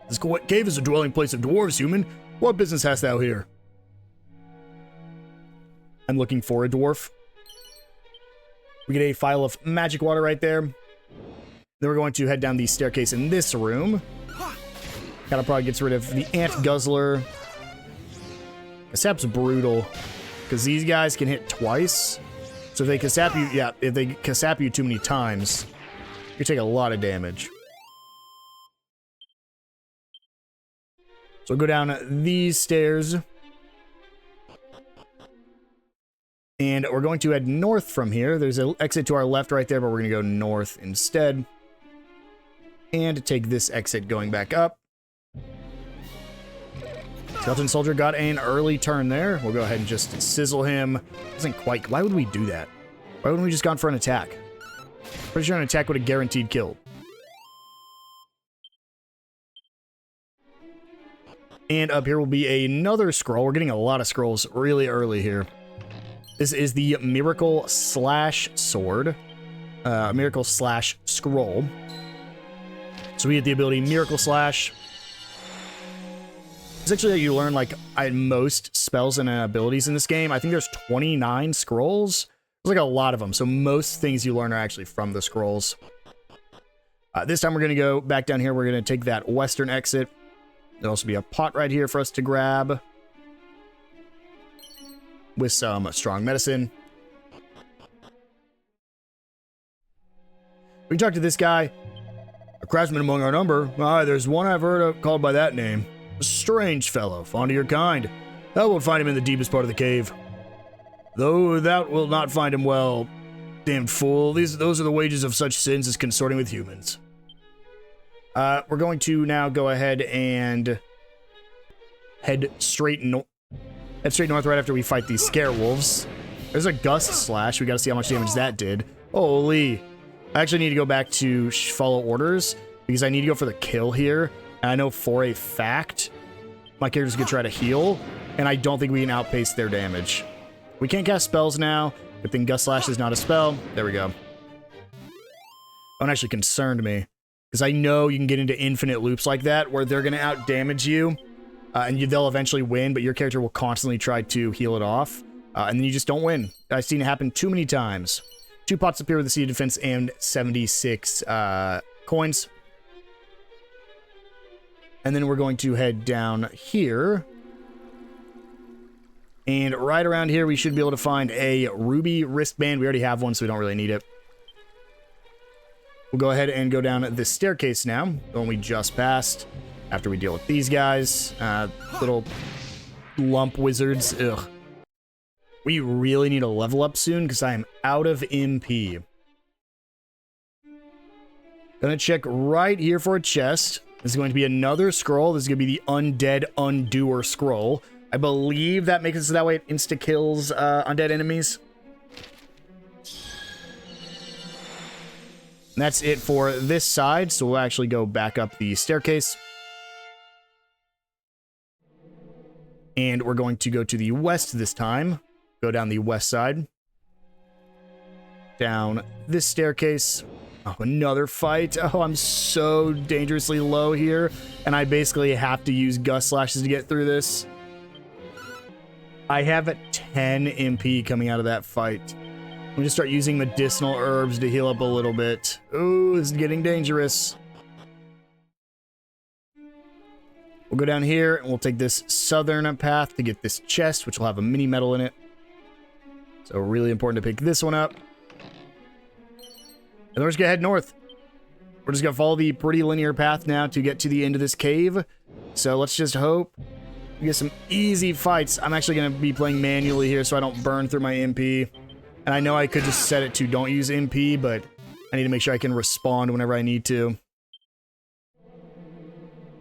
This cave is a dwelling place of dwarves, human. What business hast thou here? I'm looking for a dwarf. We get a vial of magic water right there. Then we're going to head down the staircase in this room. Cattle Prod gets rid of the Ant Guzzler. Kasap's brutal, because these guys can hit twice. So if they Kasap you, yeah, if they Kasap you too many times, you take a lot of damage. So we'll go down these stairs. And we're going to head north from here. There's an exit to our left right there, but we're going to go north instead. And take this exit going back up. Skeleton Soldier got an early turn there. We'll go ahead and just sizzle him. Doesn't quite... Why would we do that? Why wouldn't we just gone for an attack? Pretty sure an attack would have guaranteed kill. And up here will be another scroll. We're getting a lot of scrolls really early here. This is the Miracle Slash Sword. Miracle Slash Scroll. So we get the ability Miracle Slash. It's actually how you learn, like, most spells and abilities in this game. I think there's 29 scrolls. There's, like, a lot of them. So most things you learn are actually from the scrolls. This time we're going to go back down here. We're going to take that western exit. There'll also be a pot right here for us to grab. With some strong medicine. We can talk to this guy. A craftsman among our number. There's one I've heard of called by that name. A strange fellow, fond of your kind. Thou wilt find him in the deepest part of the cave. Though thou wilt not find him well. Damned fool, those are the wages of such sins as consorting with humans. We're going to now go ahead and head straight north. Head straight north right after we fight these Scare Wolves. There's a Gust Slash. We gotta see how much damage that did. Holy. I actually need to go back to follow orders because I need to go for the kill here. And I know for a fact my character's gonna try to heal, and I don't think we can outpace their damage. We can't cast spells now. Good thing Gust Slash is not a spell. There we go. That actually concerned me because I know you can get into infinite loops like that where they're gonna outdamage you. And they'll eventually win, but your character will constantly try to heal it off. And then you just don't win. I've seen it happen too many times. 2 pots appear with the Seed of Defense and 76 coins. And then we're going to head down here. And right around here, we should be able to find a ruby wristband. We already have one, so we don't really need it. We'll go ahead and go down this staircase now, the one we just passed. After we deal with these guys, little lump wizards, ugh. We really need a level up soon because I am out of MP. Gonna check right here for a chest. This is going to be another scroll. This is going to be the Undead Undoer scroll. I believe that makes it so that way it insta-kills undead enemies. And that's it for this side, so we'll actually go back up the staircase. And we're going to go to the west this time. Go down the west side. Down this staircase. Oh, another fight. Oh, I'm so dangerously low here. And I basically have to use Gust Slashes to get through this. I have a 10 MP coming out of that fight. I'm going to start using medicinal herbs to heal up a little bit. Ooh, this is getting dangerous. We'll go down here, and we'll take this southern path to get this chest, which will have a mini medal in it. So really important to pick this one up. And then we're just going to head north. We're just going to follow the pretty linear path now to get to the end of this cave. So let's just hope we get some easy fights. I'm actually going to be playing manually here so I don't burn through my MP. And I know I could just set it to don't use MP, but I need to make sure I can respond whenever I need to.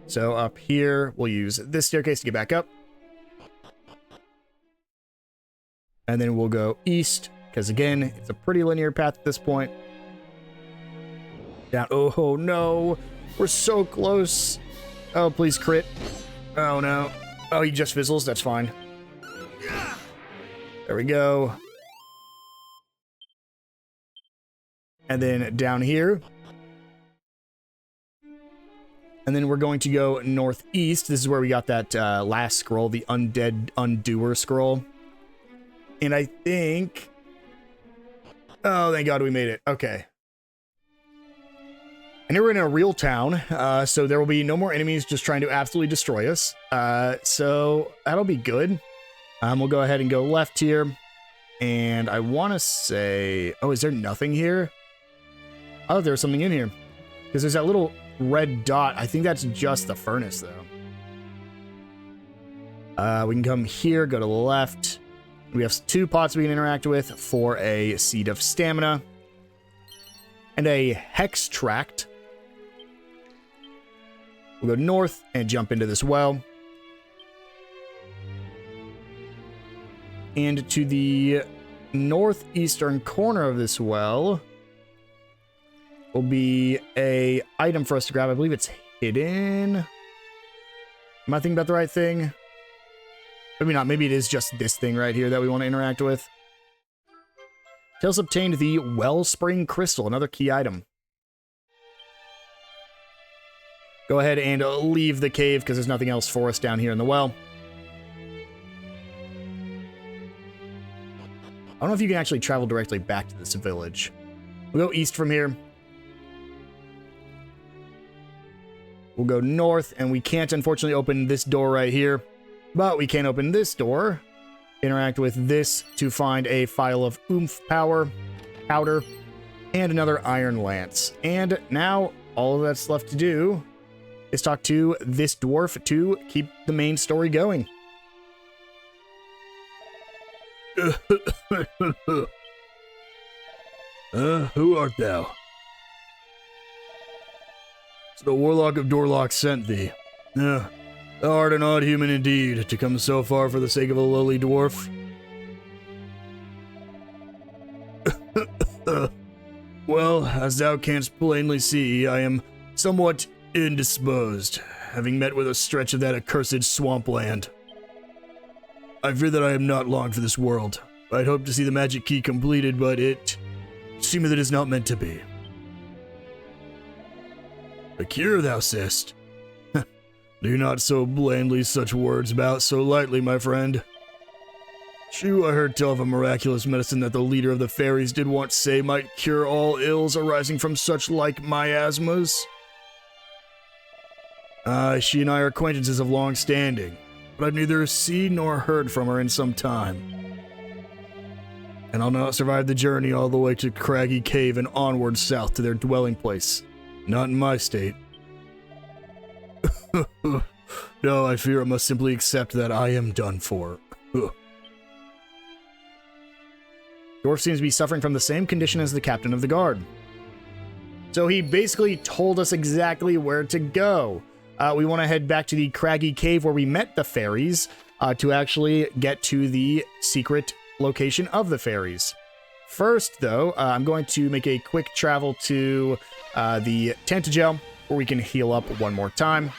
So up here, we'll use this staircase to get back up. And then we'll go east, because again, it's a pretty linear path at this point. Down. Oh no, we're so close. Oh, please crit. Oh no. Oh, he just fizzles. That's fine. There we go. And then down here. And then we're going to go northeast. This is where we got that last scroll, the Undead Undoer scroll. And I think... Oh, thank God we made it. Okay. And we're in a real town, so there will be no more enemies just trying to absolutely destroy us. So that'll be good. We'll go ahead and go left here. And I want to say... Oh, is there nothing here? Oh, there's something in here. Because there's that little red dot. I think that's just the furnace, though. We can come here, go to the left. We have 2 pots we can interact with for a Seed of Stamina. And a Hex Tract. We'll go north and jump into this well. And to the northeastern corner of this well will be a item for us to grab. I believe it's hidden. Am I thinking about the right thing? Maybe not. Maybe it is just this thing right here that we want to interact with. Tails obtained the Wellspring Crystal, another key item. Go ahead and leave the cave because there's nothing else for us down here in the well. I don't know if you can actually travel directly back to this village. We'll go east from here. We'll go north, and we can't unfortunately open this door right here. But we can open this door. Interact with this to find a file of oomph powder, and another iron lance. And now all that's left to do is talk to this dwarf to keep the main story going. Who art thou? It's the Warlock of Dorlock sent thee. Thou art an odd human indeed, to come so far for the sake of a lowly dwarf. Well, as thou canst plainly see, I am somewhat indisposed, having met with a stretch of that accursed swampland. I fear that I am not long for this world. I'd hoped to see the magic key completed, but it seemeth it is not meant to be. A cure, thou sayest? Do not so blandly such words about so lightly, my friend. True, I heard tell of a miraculous medicine that the leader of the fairies did once say might cure all ills arising from such like miasmas. She and I are acquaintances of long standing, but I've neither seen nor heard from her in some time. And I'll not survive the journey all the way to Craggy Cave and onward south to their dwelling place. Not in my state. No, I fear I must simply accept that I am done for. Dwarf seems to be suffering from the same condition as the captain of the guard. So he basically told us exactly where to go. We want to head back to the Craggy Cave where we met the fairies to actually get to the secret location of the fairies. First, though, I'm going to make a quick travel to the Tantagel where we can heal up one more time.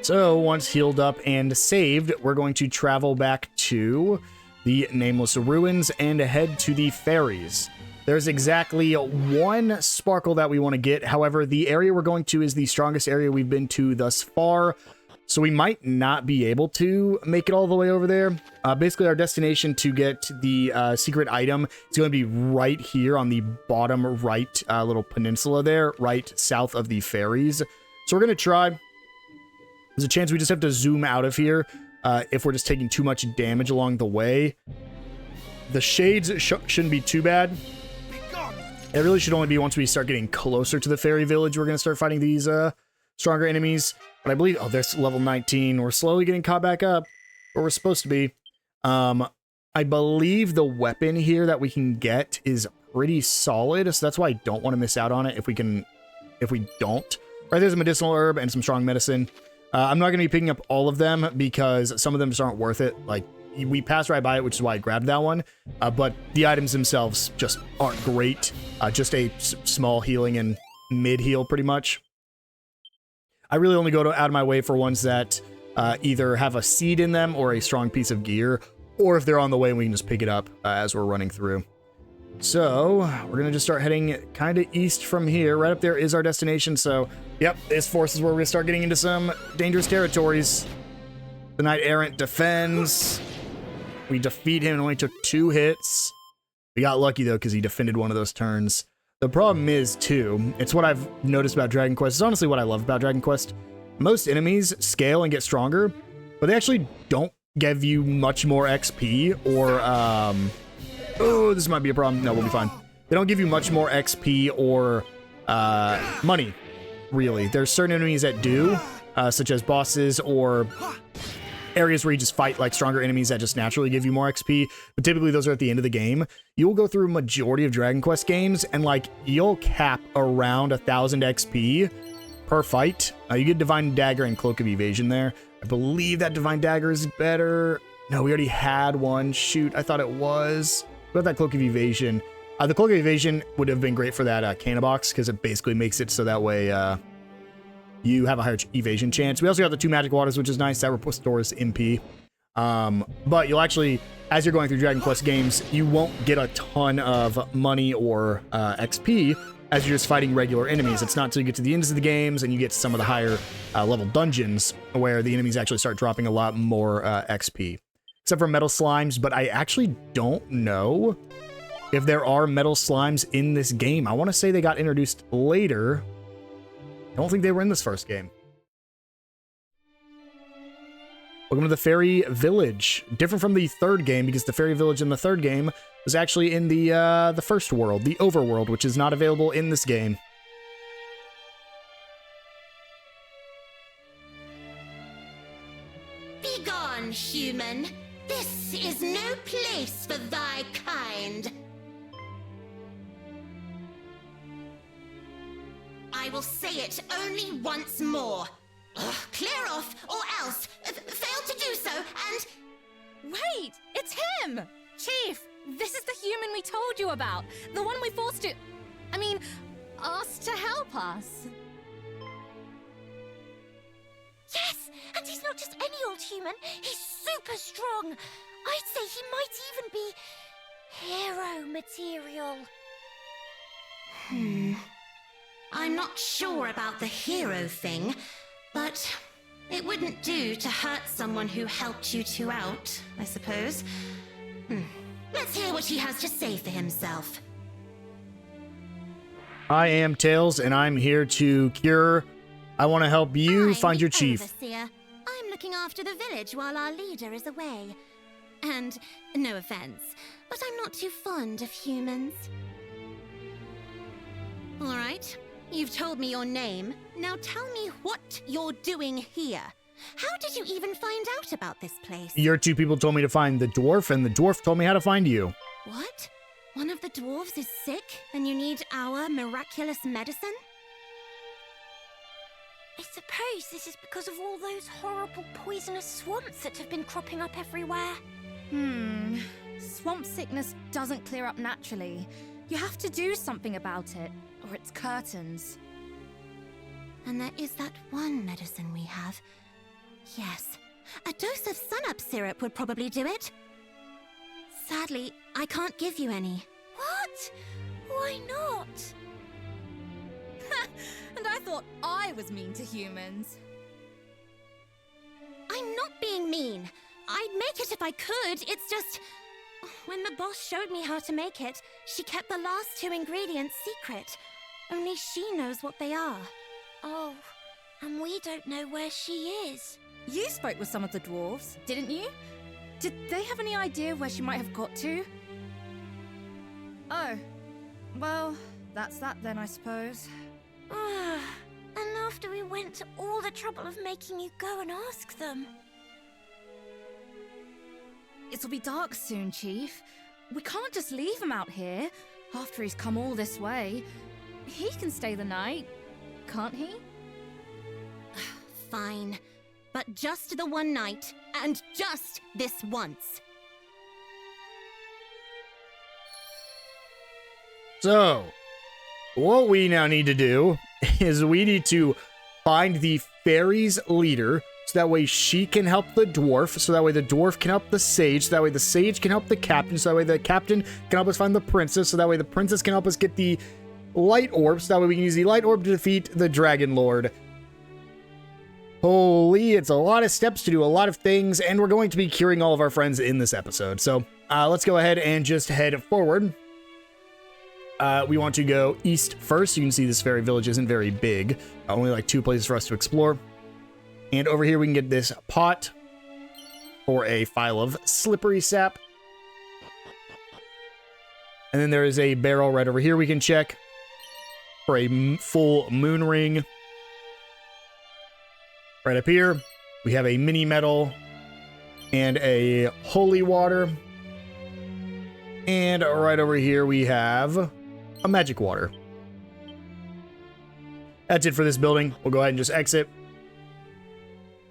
So once healed up and saved, we're going to travel back to the Nameless Ruins and head to the fairies. There's exactly 1 sparkle that we want to get. However, the area we're going to is the strongest area we've been to thus far, so we might not be able to make it all the way over there. Basically, our destination to get the secret item is going to be right here on the bottom right little peninsula there, right south of the fairies. So we're going to try. There's a chance we just have to zoom out of here if we're just taking too much damage along the way. The shades shouldn't be too bad. It really should only be once we start getting closer to the fairy village we're going to start fighting these stronger enemies. But I believe... Oh, there's level 19. We're slowly getting caught back up where we're supposed to be. I I believe the weapon here that we can get is pretty solid, so that's why I don't want to miss out on it if we don't. Right, there's a medicinal herb and some strong medicine. I'm not going to be picking up all of them because some of them just aren't worth it. Like, we passed right by it, which is why I grabbed that one. But the items themselves just aren't great. Just a small healing and mid-heal, pretty much. I really only go out of my way for ones that either have a seed in them or a strong piece of gear, or if they're on the way, we can just pick it up as we're running through. So, we're going to just start heading kind of east from here. Right up there is our destination, so, yep, this force is where we're going to start getting into some dangerous territories. The Knight Errant defends. We defeat him and only took 2 hits. We got lucky, though, because he defended one of those turns. The problem is, too, it's what I've noticed about Dragon Quest. It's honestly what I love about Dragon Quest. Most enemies scale and get stronger, but they actually don't give you much more XP or, oh, this might be a problem. No, we'll be fine. They don't give you much more XP or money, really. There's certain enemies that do, such as bosses or areas where you just fight like stronger enemies that just naturally give you more XP, but typically those are at the end of the game. You'll go through a majority of Dragon Quest games and like you'll cap around 1,000 XP per fight. You get Divine Dagger and Cloak of Evasion there. I believe that Divine Dagger is better. No, we already had one. Shoot, I thought it was. What about that Cloak of Evasion? The Cloak of Evasion would have been great for that Canna Box because it basically makes it so that way you have a higher evasion chance. We also got the 2 magic waters, which is nice. That restores MP. But you'll actually, as you're going through Dragon Quest games, you won't get a ton of money or XP as you're just fighting regular enemies. It's not until you get to the ends of the games and you get to some of the higher level dungeons where the enemies actually start dropping a lot more XP. Except for metal slimes, but I actually don't know if there are metal slimes in this game. I want to say they got introduced later. I don't think they were in this first game. Welcome to the Fairy Village. Different from the third game, because the Fairy Village in the third game was actually in the first world, the Overworld, which is not available in this game. Begone, human. This is no place for thy kind. I will say it only once more. Clear off, or else fail to do so, and... Wait, it's him! Chief, this is the human we told you about. The one we forced to... asked to help us. Yes, and he's not just any old human. He's super strong. I'd say he might even be... hero material. I'm not sure about the hero thing, but it wouldn't do to hurt someone who helped you two out, I suppose. Let's hear what he has to say for himself. I am Tails, and I'm here to cure. I want to help you find your chief. Overseer. I'm looking after the village while our leader is away. And, no offense, but I'm not too fond of humans. All right. You've told me your name. Now tell me what you're doing here. How did you even find out about this place? Your 2 people told me to find the dwarf, and the dwarf told me how to find you. What? One of the dwarves is sick, and you need our miraculous medicine? I suppose this is because of all those horrible poisonous swamps that have been cropping up everywhere. Swamp sickness doesn't clear up naturally. You have to do something about it, or it's curtains. And there is that one medicine we have. Yes, a dose of sun-up syrup would probably do it. Sadly, I can't give you any. What? Why not? And I thought I was mean to humans. I'm not being mean. I'd make it if I could. It's just... when the boss showed me how to make it, she kept the last 2 ingredients secret. Only she knows what they are. Oh, and we don't know where she is. You spoke with some of the dwarves, didn't you? Did they have any idea where she might have got to? Oh, well, that's that then, I suppose. And after we went to all the trouble of making you go and ask them. It'll be dark soon, Chief. We can't just leave him out here after he's come all this way. He can stay the night, can't he? Fine. But just the one night, and just this once. So, what we now need to do is we need to find the fairy's leader, so that way she can help the dwarf, so that way the dwarf can help the sage, so that way the sage can help the captain, so that way the captain can help us find the princess, so that way the princess can help us get the light orb, so that way we can use the light orb to defeat the Dragonlord. Holy, it's a lot of steps to do, a lot of things, and we're going to be curing all of our friends in this episode. So let's go ahead and just head forward. We want to go east first. You can see this fairy village isn't very big. Only like 2 places for us to explore. And over here we can get this pot for a file of slippery sap. And then there is a barrel right over here we can check for a full moon ring. Right up here, we have a mini metal and a holy water. And right over here, we have a magic water. That's it for this building. We'll go ahead and just exit.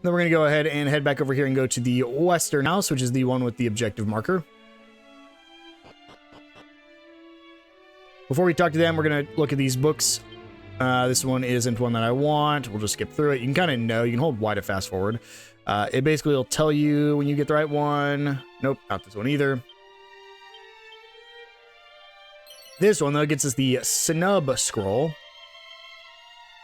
Then we're going to go ahead and head back over here and go to the western house, which is the one with the objective marker. Before we talk to them, we're going to look at these books. This one isn't one that I want. We'll just skip through it. You can kind of know. You can hold Y to fast forward. It basically will tell you when you get the right one. Nope, not this one either. This one, though, gets us the snub scroll.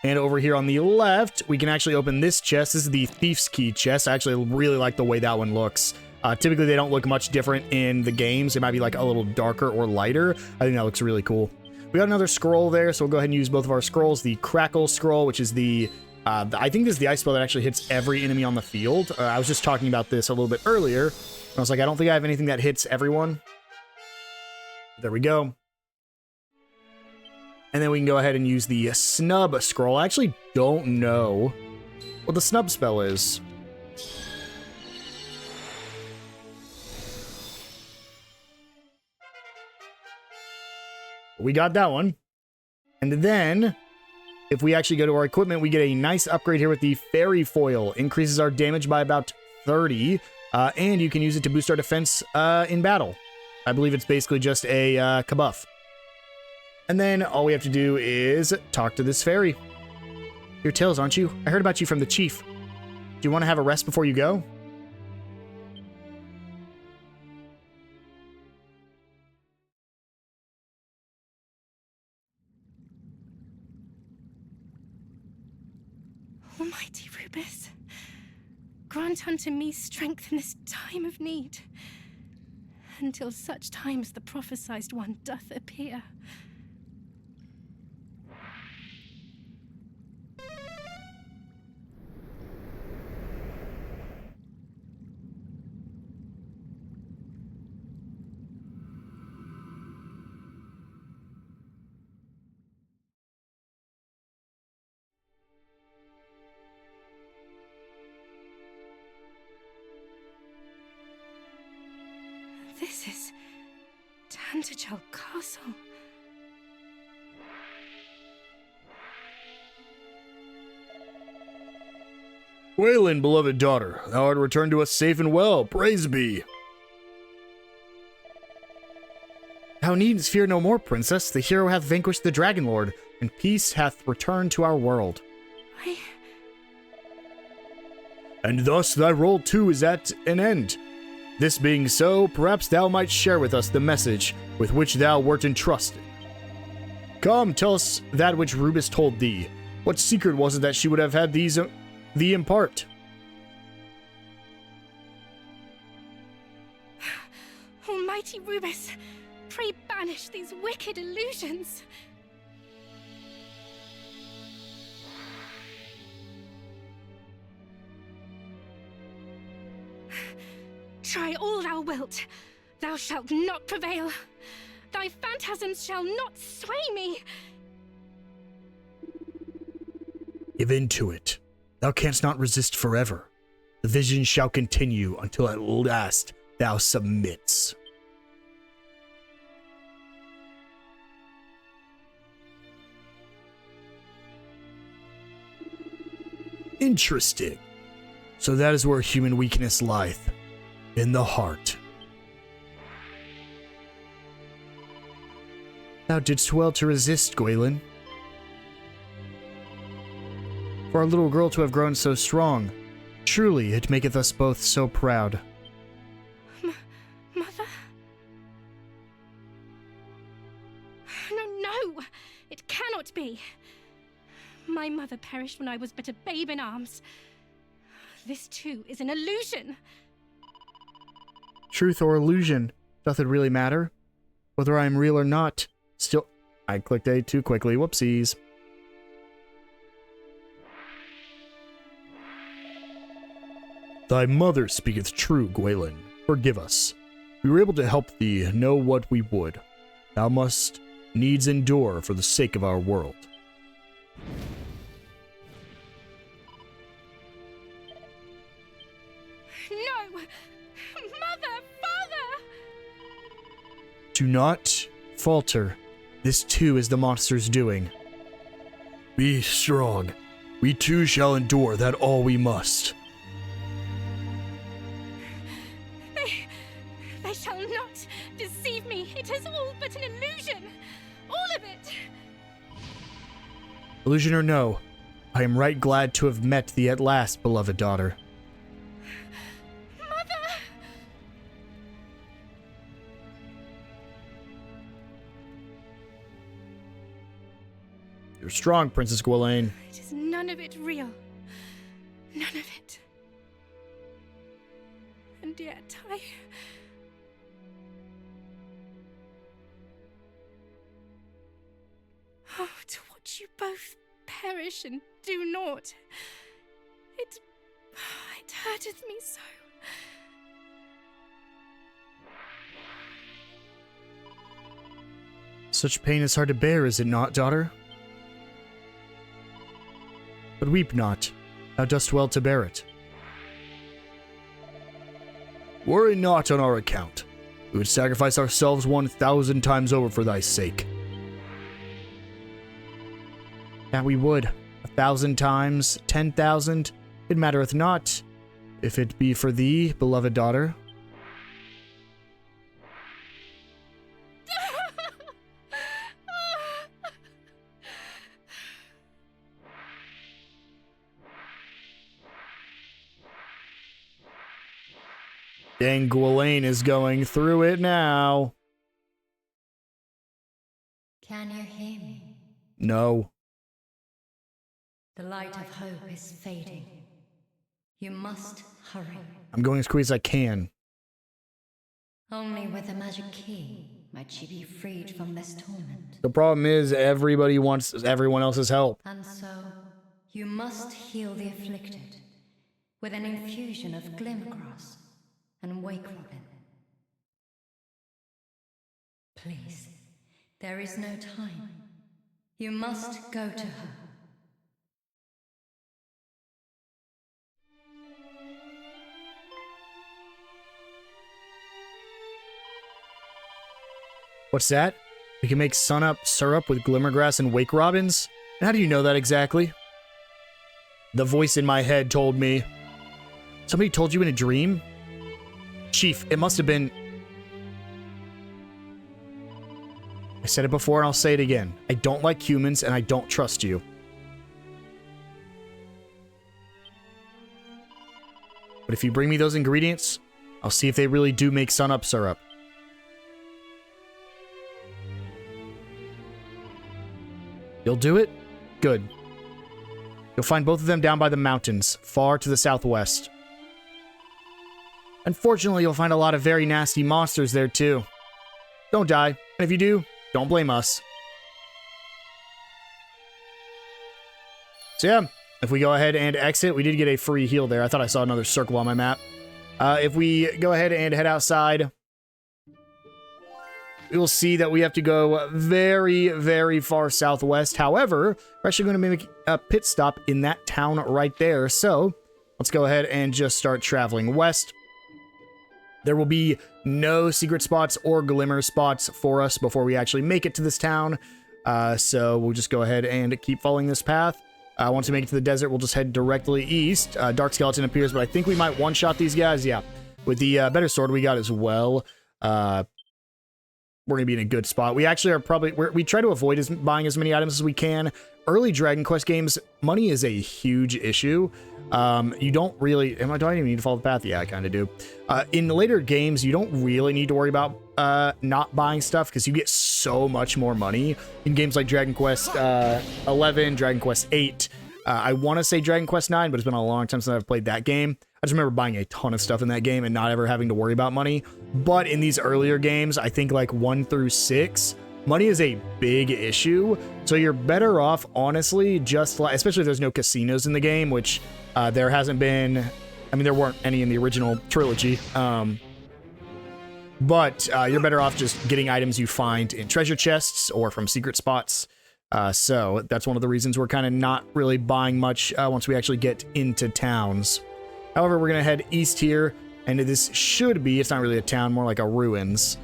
And over here on the left, we can actually open this chest. This is the Thief's Key chest. I actually really like the way that one looks. Typically, they don't look much different in the games. It might be like a little darker or lighter. I think that looks really cool. We got another scroll there, so we'll go ahead and use both of our scrolls. The Crackle scroll, which is the I think this is the ice spell that actually hits every enemy on the field. I was just talking about this a little bit earlier. I was like, I don't think I have anything that hits everyone. There we go. And then we can go ahead and use the Snub scroll. I actually don't know what the Snub spell is. We got that one. And then, if we actually go to our equipment, we get a nice upgrade here with the Fairy Foil. Increases our damage by about 30. And you can use it to boost our defense in battle. I believe it's basically just a kabuff. And then all we have to do is talk to this fairy. You're Tails, aren't you? I heard about you from the chief. Do you want to have a rest before you go? Almighty Rubus, grant unto me strength in this time of need, until such time as the prophesied one doth appear. This is Tantagel Castle. Gwaelin, beloved daughter, thou art returned to us safe and well. Praise be. Thou needst fear no more, princess. The hero hath vanquished the Dragonlord, and peace hath returned to our world. And thus thy role too is at an end. This being so, perhaps thou might share with us the message with which thou wert entrusted. Come, tell us that which Rubus told thee. What secret was it that she would have had thee impart? Almighty Rubus, pray banish these wicked illusions. Try all thou wilt, thou shalt not prevail. Thy phantasms shall not sway me. Give in to it. Thou canst not resist forever. The vision shall continue until at last thou submits. Interesting. So that is where human weakness lieth, in the heart. Thou didst well to resist, Gwaelin. For our little girl to have grown so strong, truly it maketh us both so proud. Mother? No, it cannot be. My mother perished when I was but a babe in arms. This too is an illusion. Truth or illusion, doth it really matter? Whether I am real or not, still... I clicked A too quickly, whoopsies. Thy mother speaketh true, Gwaelin. Forgive us. We were able to help thee know what we would. Thou must needs endure for the sake of our world. No! Mother! Father! Do not falter. This too is the monster's doing. Be strong. We too shall endure that all we must. They shall not deceive me. It is all but an illusion. All of it. Illusion or no, I am right glad to have met thee at last, beloved daughter. Mother! You're strong, Princess Gwaelin. It is none of it real. None of it. And yet Oh, to watch you both perish and do naught. It hurteth me so. Such pain is hard to bear, is it not, daughter? But weep not. Thou dost well to bear it. Worry not on our account. We would sacrifice ourselves 1,000 times over for thy sake. That we would. 1,000 times, 10,000, it mattereth not, if it be for thee, beloved daughter. Dang, Gwaelin is going through it now. Can you hear me? No. The light of hope is fading. You must hurry. I'm going as quick as I can. Only with a magic key might she be freed from this torment. The problem is everybody wants everyone else's help. And so, you must heal the afflicted with an infusion of glimmergrass and wake robin. Please, there is no time. You must go to her. What's that? We can make sun-up syrup with glimmergrass and wake robins? And how do you know that exactly? The voice in my head told me. Somebody told you in a dream? Chief, it must have been... I said it before and I'll say it again. I don't like humans and I don't trust you. But if you bring me those ingredients, I'll see if they really do make sun-up syrup. You'll do it? Good. You'll find both of them down by the mountains, far to the southwest. Unfortunately, you'll find a lot of very nasty monsters there too. Don't die, and if you do, don't blame us. So yeah, if we go ahead and exit, we did get a free heal there. I thought I saw another circle on my map. If we go ahead and head outside, you'll see that we have to go very, very far southwest. However, we're actually going to make a pit stop in that town right there. So let's go ahead and just start traveling west. There will be no secret spots or glimmer spots for us before we actually make it to this town. So we'll just go ahead and keep following this path. Once we make it to the desert, we'll just head directly east. Dark Skeleton appears, but I think we might one-shot these guys. Yeah, with the better sword we got as well, we're going to be in a good spot. We actually are probably... we try to avoid buying as many items as we can. Early Dragon Quest games, money is a huge issue. You don't really... do I even need to follow the path? Yeah, I kind of do. In later games, you don't really need to worry about not buying stuff because you get so much more money in games like Dragon Quest 11, Dragon Quest 8. I want to say Dragon Quest 9, but it's been a long time since I've played that game. I just remember buying a ton of stuff in that game and not ever having to worry about money. But in these earlier games, I think like 1 through 6, money is a big issue. So you're better off, honestly, just like, especially if there's no casinos in the game, which there hasn't been. I mean, there weren't any in the original trilogy. But you're better off just getting items you find in treasure chests or from secret spots. So that's one of the reasons we're kind of not really buying much once we actually get into towns. However, we're going to head east here, and this should be, it's not really a town, more like a ruins,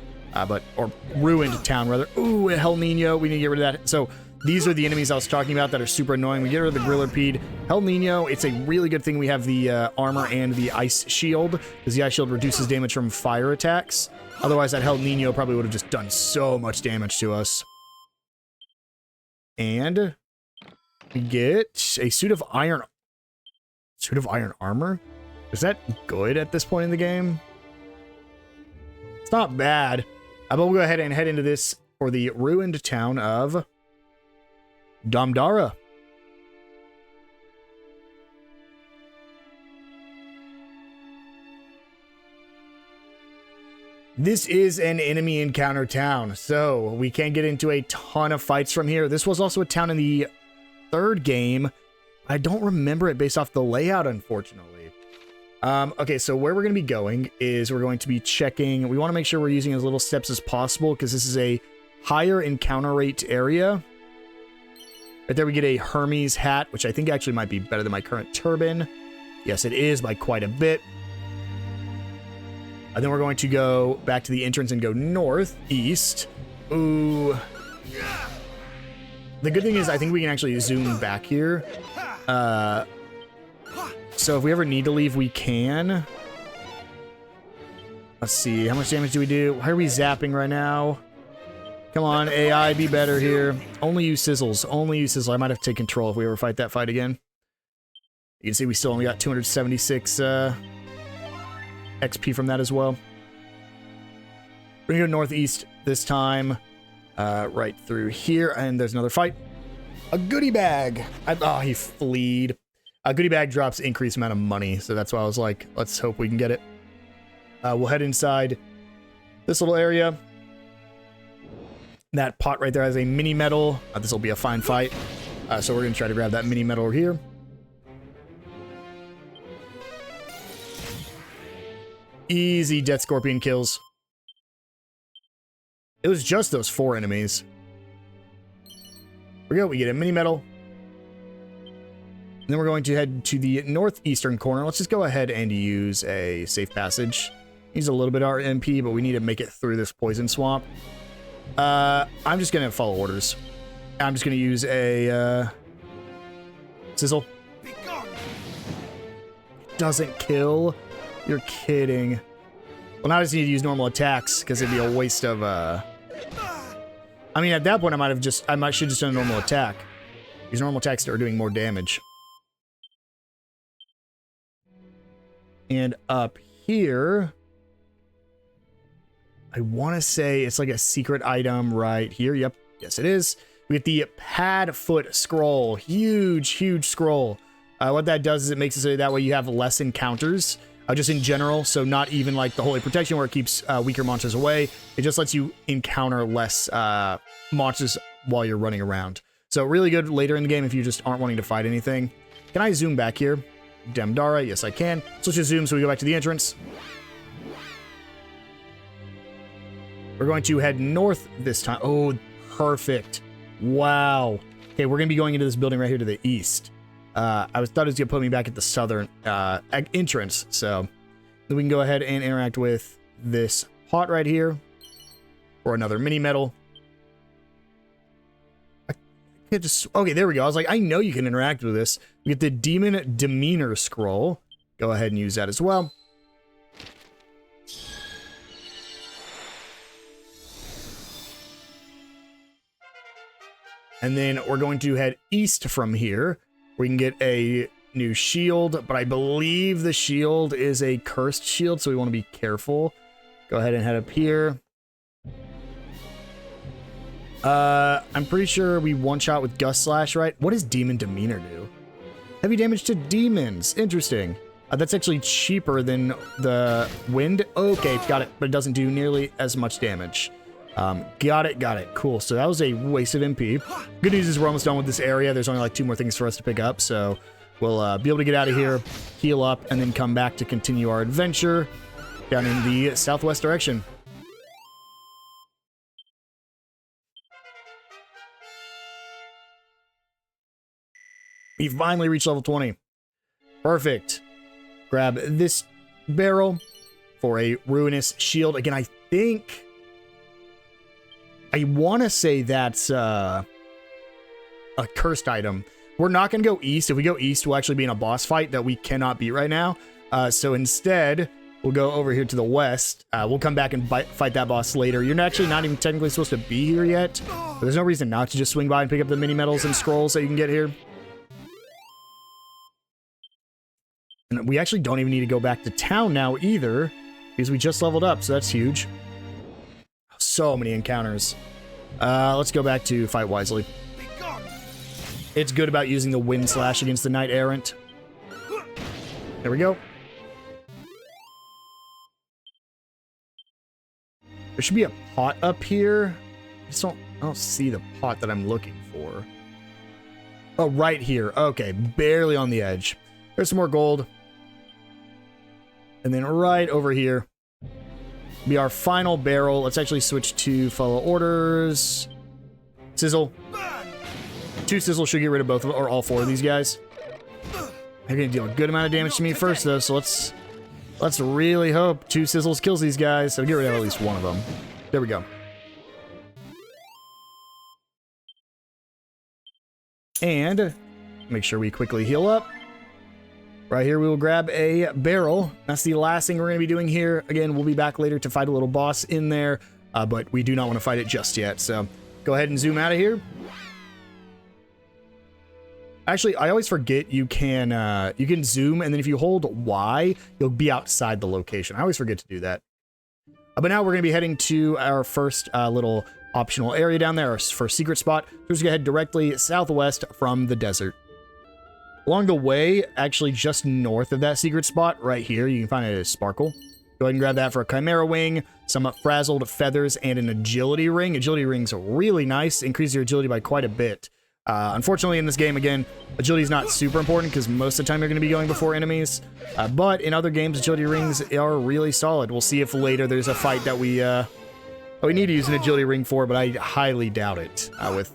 or ruined town, rather. Ooh, Hell Nino, we need to get rid of that. So these are the enemies I was talking about that are super annoying. We get rid of the Grillerpede. Hell Nino, it's a really good thing we have the armor and the ice shield, because the ice shield reduces damage from fire attacks. Otherwise, that Hell Nino probably would have just done so much damage to us. And we get a suit of iron armor. Is that good at this point in the game? It's not bad. But we'll go ahead and head into this for the ruined town of Damdara. This is an enemy encounter town, so we can get into a ton of fights from here. This was also a town in the third game. I don't remember it based off the layout, unfortunately. Okay, so where we're going to be going is we're going to be checking. We want to make sure we're using as little steps as possible because this is a higher encounter rate area. Right there we get a Hermes hat, which I think actually might be better than my current turban. Yes, it is by quite a bit. And then we're going to go back to the entrance and go northeast. Ooh. The good thing is I think we can actually zoom back here. So if we ever need to leave, we can. Let's see. How much damage do we do? Why are we zapping right now? Come on, AI, be better here. Only use sizzles. Only use sizzle. I might have to take control if we ever fight that fight again. You can see we still only got 276 XP from that as well. We're going to go northeast this time. Right through here. And there's another fight. A goodie bag. Oh, he fleed. A goodie bag drops increased amount of money. So that's why I was like, let's hope we can get it. We'll head inside this little area. That pot right there has a mini medal. This will be a fine fight. So we're going to try to grab that mini medal over here. Easy Death Scorpion kills. It was just those 4 enemies. Here we go. We get a mini medal. And then we're going to head to the northeastern corner. Let's just go ahead and use a safe passage. Use a little bit of our MP, but we need to make it through this poison swamp. I'm just going to follow orders. I'm just going to use a sizzle. Doesn't kill. You're kidding. Well, now I just need to use normal attacks because it'd be a waste of. I mean, at that point, I should just done a normal attack. These normal attacks are doing more damage. And up here, I want to say it's like a secret item right here. Yep. Yes, it is. We get the Padfoot Scroll. Huge, huge scroll. What that does is it makes it so that way you have less encounters, just in general. So not even like the Holy Protection where it keeps weaker monsters away. It just lets you encounter less monsters while you're running around. So really good later in the game if you just aren't wanting to fight anything. Can I zoom back here? Damdara, yes I can. So let's just zoom so we go back to the entrance. We're going to head north this time. Oh, perfect. Wow. Okay, we're going to be going into this building right here to the east. I thought it was going to put me back at the southern entrance. So then we can go ahead and interact with this pot right here. Or another mini medal. I can't just... Okay, there we go. I was like, I know you can interact with this. We get the Demon Demeanor Scroll. Go ahead and use that as well. And then we're going to head east from here. We can get a new shield, but I believe the shield is a cursed shield, so we want to be careful. Go ahead and head up here. I'm pretty sure we one-shot with Gust Slash, right? What does Demon Demeanor do? Heavy damage to demons. Interesting. That's actually cheaper than the wind. Okay, got it. But it doesn't do nearly as much damage. Got it. Cool. So that was a waste of MP. Good news is we're almost done with this area. There's only like 2 more things for us to pick up. So we'll be able to get out of here, heal up, and then come back to continue our adventure down in the southwest direction. We finally reached level 20. Perfect. Grab this barrel for a ruinous shield. Again, I think... I want to say that's a cursed item. We're not going to go east. If we go east, we'll actually be in a boss fight that we cannot beat right now. So instead, we'll go over here to the west. We'll come back and fight that boss later. You're actually not even technically supposed to be here yet. But there's no reason not to just swing by and pick up the mini medals and scrolls that you can get here. And we actually don't even need to go back to town now either, because we just leveled up, so that's huge. So many encounters. Let's go back to Fight Wisely. It's good about using the Wind Slash against the Knight Errant. There we go. There should be a pot up here. I don't see the pot that I'm looking for. Oh, right here. Okay, barely on the edge. There's some more gold. And then right over here be our final barrel. Let's actually switch to follow orders. Sizzle. 2 sizzle should get rid of both of them, or all 4 of these guys. They're gonna deal a good amount of damage to me first, though, so let's really hope 2 sizzles kills these guys. So get rid of at least one of them. There we go. And make sure we quickly heal up. Right here, we will grab a barrel. That's the last thing we're going to be doing here. Again, we'll be back later to fight a little boss in there, but we do not want to fight it just yet. So go ahead and zoom out of here. Actually, I always forget you can zoom, and then if you hold Y, you'll be outside the location. I always forget to do that. But now we're going to be heading to our first little optional area down there, our first secret spot. We're just going to head directly southwest from the desert. Along the way, actually just north of that secret spot, right here, you can find a sparkle. Go ahead and grab that for a Chimera Wing, some frazzled feathers, and an agility ring. Agility ring's really nice, increase your agility by quite a bit. Unfortunately, in this game, again, agility is not super important because most of the time you're going to be going before enemies. But in other games, agility rings are really solid. We'll see if later there's a fight that we need to use an agility ring for, but I highly doubt it with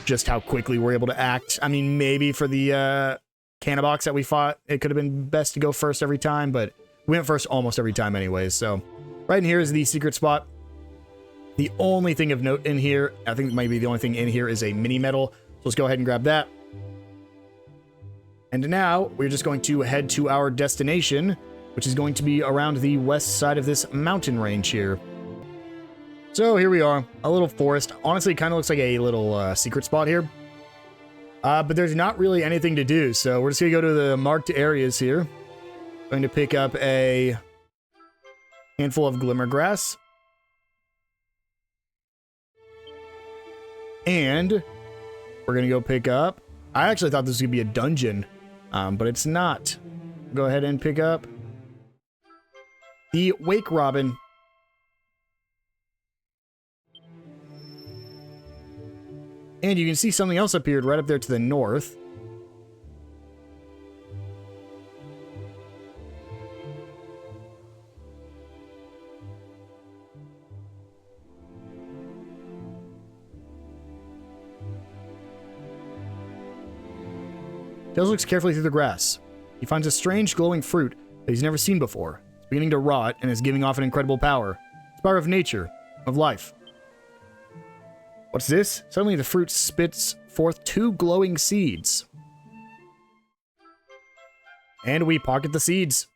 just how quickly we're able to act. I mean, maybe for the Canabox that we fought, it could have been best to go first every time, but we went first almost every time anyways. So right in here is the secret spot. The only thing of note in here, I think maybe the only thing in here is a mini medal. So let's go ahead and grab that. And now we're just going to head to our destination, which is going to be around the west side of this mountain range here. So here we are, a little forest. Honestly, it kind of looks like a little secret spot here. But there's not really anything to do, so we're just going to go to the marked areas here. Going to pick up a handful of Glimmergrass. And we're going to go pick up... I actually thought this was going to be a dungeon, but it's not. Go ahead and pick up the Wake Robin. And you can see something else appeared right up there to the north. Tails looks carefully through the grass. He finds a strange glowing fruit that he's never seen before. It's beginning to rot and is giving off an incredible power. It's power of nature, of life. What's this? Suddenly the fruit spits forth 2 glowing seeds. And we pocket the seeds.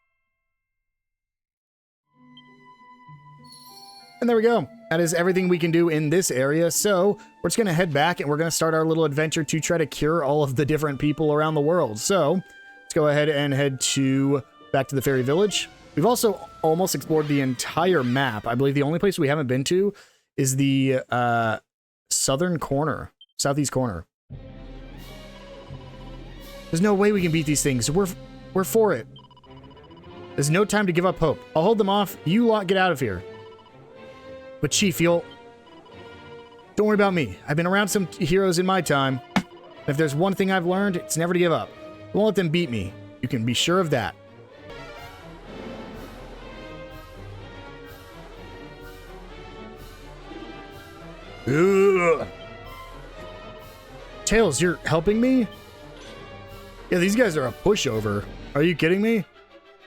And there we go. That is everything we can do in this area. So we're just going to head back and we're going to start our little adventure to try to cure all of the different people around the world. So let's go ahead and head back to the fairy village. We've also almost explored the entire map. I believe the only place we haven't been to is the southeast corner. There's no way we can beat these things. We're for it. There's no time to give up hope. I'll hold them off. You lot get out of here. But Chief, don't worry about me. I've been around some heroes in my time. If there's one thing I've learned, it's never to give up. I won't let them beat me. You can be sure of that. Ugh. Tails, you're helping me? Yeah, these guys are a pushover. Are you kidding me?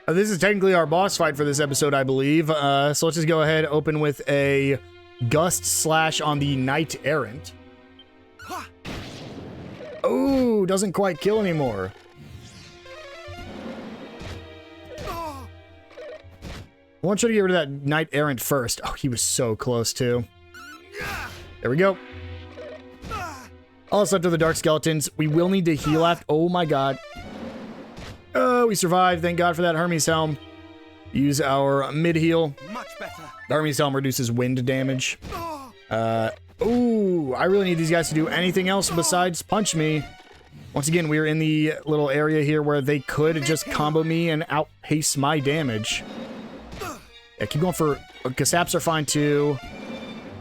This is technically our boss fight for this episode, I believe. So let's just go ahead, open with a Gust Slash on the Knight Errant. Oh, doesn't quite kill anymore. I want you to get rid of that Knight Errant first. Oh, he was so close, too. There we go. All that's left are the Dark Skeletons. We will need to heal after. Oh my god. Oh, we survived. Thank God for that Hermes Helm. Use our mid-heal. Much better. The Hermes Helm reduces wind damage. Ooh, I really need these guys to do anything else besides punch me. Once again, we're in the little area here where they could just combo me and outpace my damage. Yeah, keep going for... Gasaps are fine too.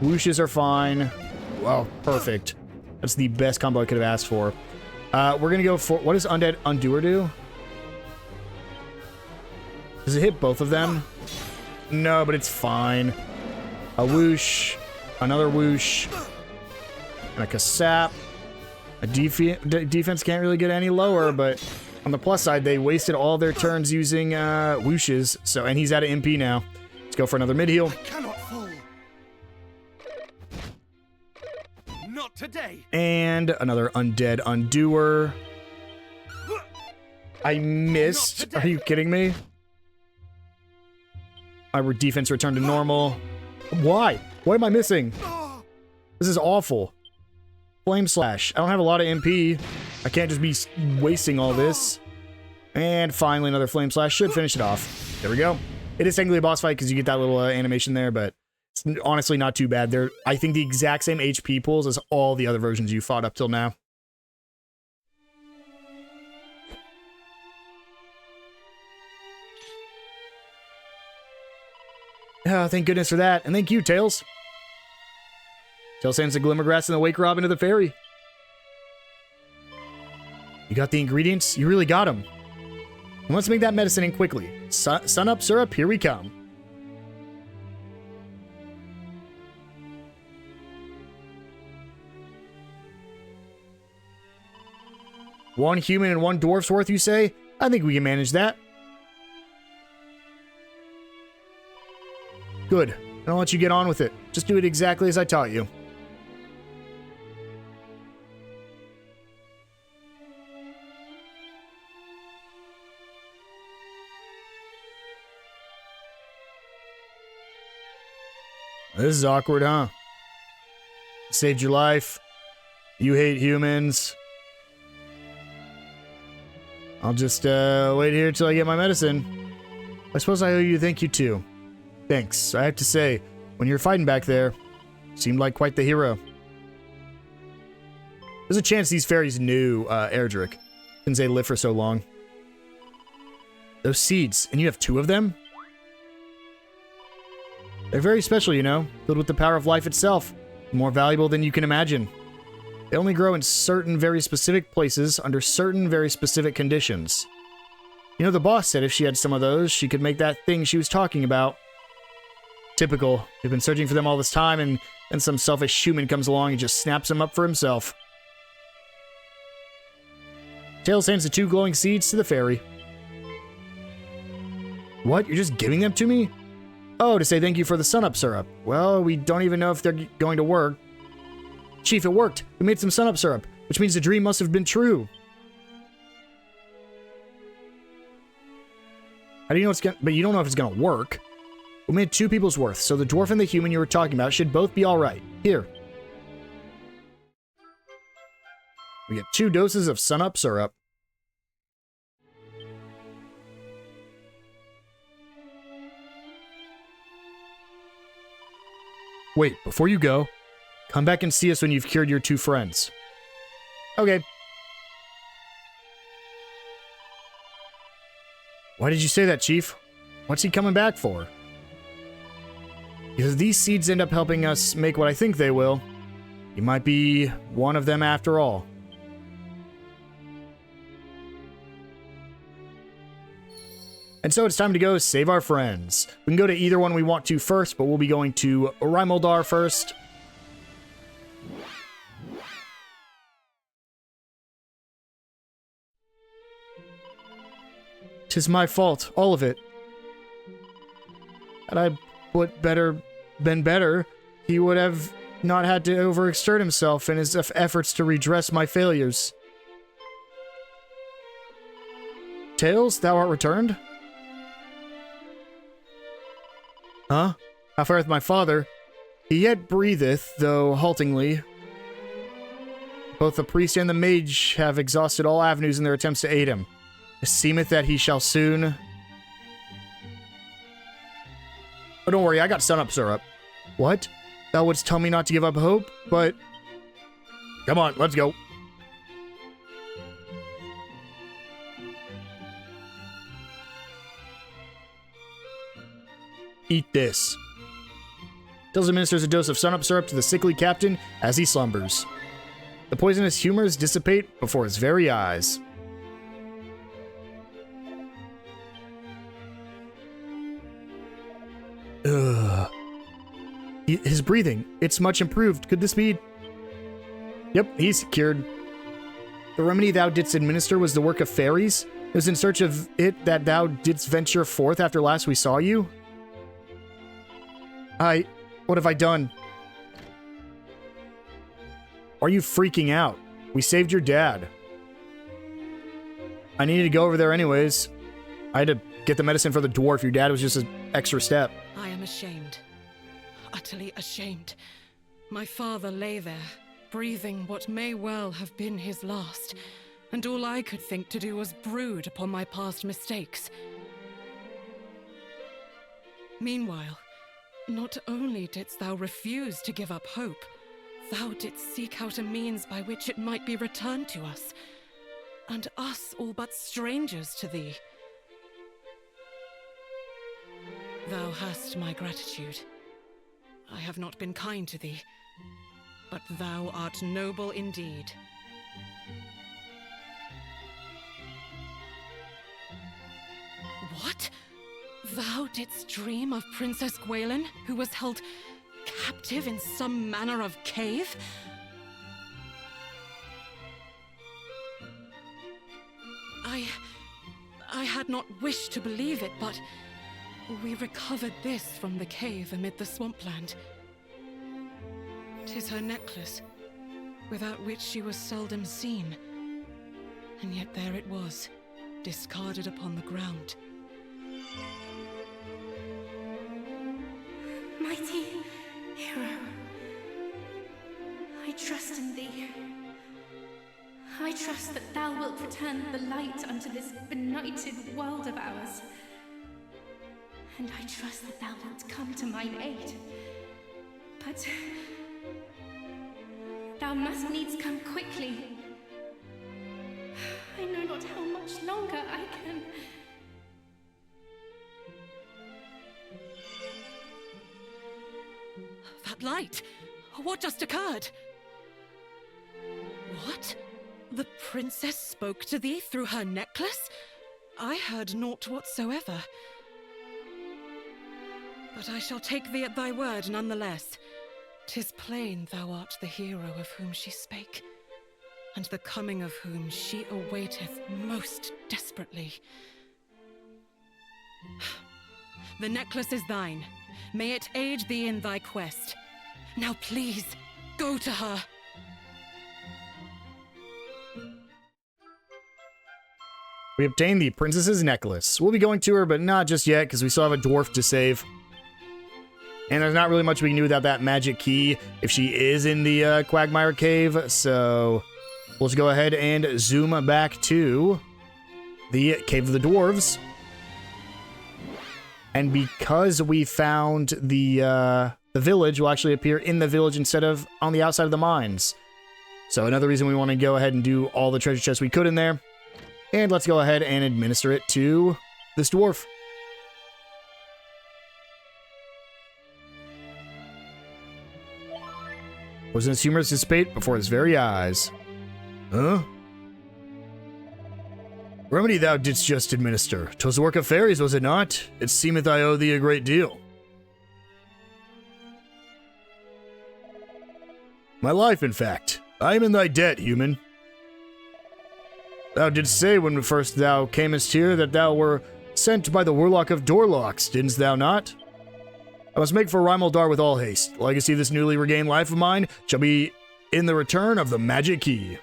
Whooshes are fine. Wow, perfect. That's the best combo I could have asked for. We're gonna go for... What does Undead Undoer do? Does it hit both of them? No, but it's fine. A whoosh. Another whoosh. And a Kasap. A defense can't really get any lower, but on the plus side, they wasted all their turns using whooshes. So, and he's out of MP now. Let's go for another mid-heal. I cannot fall. Not today. And another Undead Undoer. I missed. Are you kidding me? My defense returned to normal. Why? What am I missing? This is awful. Flame Slash. I don't have a lot of MP. I can't just be wasting all this. And finally, another Flame Slash should finish it off. There we go. It is technically a boss fight because you get that little animation there, but it's honestly not too bad. They're, I think, the exact same HP pools as all the other versions you fought up till now. Oh, thank goodness for that. And thank you, Tails. Tails sends the Glimmergrass and the Wake Robin to the fairy. You got the ingredients? You really got them. Let's make that medicine in quickly. Sun up, syrup, here we come. One human and one dwarf's worth, you say? I think we can manage that. Good. And I'll let you get on with it. Just do it exactly as I taught you. This is awkward, huh? Saved your life. You hate humans. I'll just wait here till I get my medicine. I suppose I owe you a thank you too. Thanks. I have to say, when you were fighting back there, you seemed like quite the hero. There's a chance these fairies knew Erdrick, since they lived for so long. Those seeds, and you have 2 of them? They're very special, you know, filled with the power of life itself, more valuable than you can imagine. They only grow in certain very specific places under certain very specific conditions. You know, the boss said if she had some of those, she could make that thing she was talking about. Typical. They've been searching for them all this time, and then some selfish human comes along and just snaps them up for himself. Tails hands the 2 glowing seeds to the fairy. What? You're just giving them to me? Oh, to say thank you for the sun-up syrup. Well, we don't even know if they're going to work. Chief, it worked. We made some sun-up syrup, which means the dream must have been true. How do you know it's gonna... But you don't know if it's gonna work. We made 2 people's worth, so the dwarf and the human you were talking about should both be alright. Here. We get 2 doses of sun-up syrup. Wait, before you go, come back and see us when you've cured your 2 friends. Okay. Why did you say that, Chief? What's he coming back for? Because these seeds end up helping us make what I think they will. He might be one of them after all. And so it's time to go save our friends. We can go to either one we want to first, but we'll be going to Reimoldar first. "'Tis my fault, all of it. Had I been better, he would have not had to overexert himself in his efforts to redress my failures. Tails, thou art returned? Huh? How fareth my father? He yet breatheth, though haltingly. Both the priest and the mage have exhausted all avenues in their attempts to aid him. It seemeth that he shall soon... Oh, don't worry, I got sun-up syrup. What? Thou wouldst tell me not to give up hope, but... Come on, let's go. Eat this. Tills administers a dose of sun-up syrup to the sickly captain as he slumbers. The poisonous humors dissipate before his very eyes. Ugh. His breathing, it's much improved. Could this be... Yep, he's cured. The remedy thou didst administer was the work of fairies? It was in search of it that thou didst venture forth after last we saw you? What have I done? Are you freaking out? We saved your dad. I needed to go over there anyways. I had to get the medicine for the dwarf. Your dad was just an extra step. I am ashamed. Utterly ashamed. My father lay there, breathing what may well have been his last, and all I could think to do was brood upon my past mistakes. Meanwhile, not only didst thou refuse to give up hope, thou didst seek out a means by which it might be returned to us, and us all but strangers to thee. Thou hast my gratitude. I have not been kind to thee, but thou art noble indeed. What? Thou didst dream of Princess Gwaelin, who was held captive in some manner of cave? I had not wished to believe it, but we recovered this from the cave amid the swampland. 'Tis her necklace, without which she was seldom seen. And yet there it was, discarded upon the ground. Mighty hero, I trust in thee. I trust that thou wilt return the light unto this benighted world of ours. And I trust that thou wilt come to mine aid. But thou must needs come quickly. I know not how much longer I can... That light! What just occurred? What? The princess spoke to thee through her necklace? I heard naught whatsoever. But I shall take thee at thy word nonetheless. 'Tis plain thou art the hero of whom she spake, and the coming of whom she awaiteth most desperately. The necklace is thine. May it aid thee in thy quest. Now please, go to her. We obtained the princess's necklace. We'll be going to her, but not just yet, because we still have a dwarf to save. And there's not really much we can do without that magic key if she is in the Quagmire Cave, so we'll just go ahead and zoom back to the Cave of the Dwarves. And because we found the village, will actually appear in the village instead of on the outside of the mines. So another reason we want to go ahead and do all the treasure chests we could in there. And let's go ahead and administer it to this dwarf. Poisonous humors dissipate before his very eyes. Huh? Remedy thou didst just administer. 'Twas the work of fairies, was it not? It seemeth I owe thee a great deal. My life, in fact. I am in thy debt, human. Thou didst say when first thou camest here that thou were sent by the Warlock of Dorlocks, didst thou not? I must make for Reimoldar with all haste. Legacy of this newly regained life of mine shall be in the return of the magic key.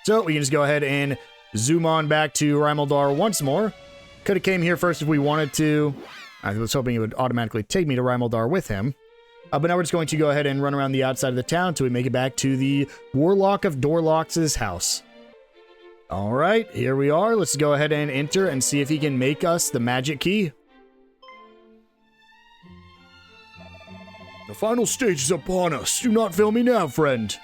So we can just go ahead and zoom on back to Reimoldar once more. Could have came here first if we wanted to. I was hoping it would automatically take me to Reimoldar with him. But now we're just going to go ahead and run around the outside of the town until we make it back to the Warlock of Dorlocks' house. Alright, here we are. Let's go ahead and enter and see if he can make us the magic key. The final stage is upon us. Do not fail me now, friend.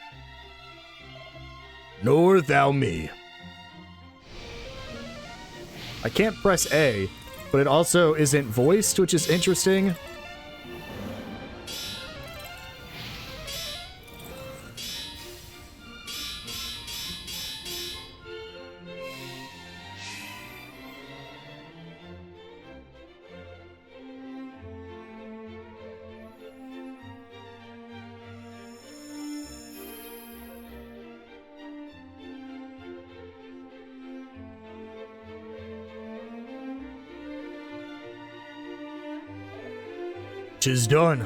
Nor thou me. I can't press A, but it also isn't voiced, which is interesting. "'Tis done.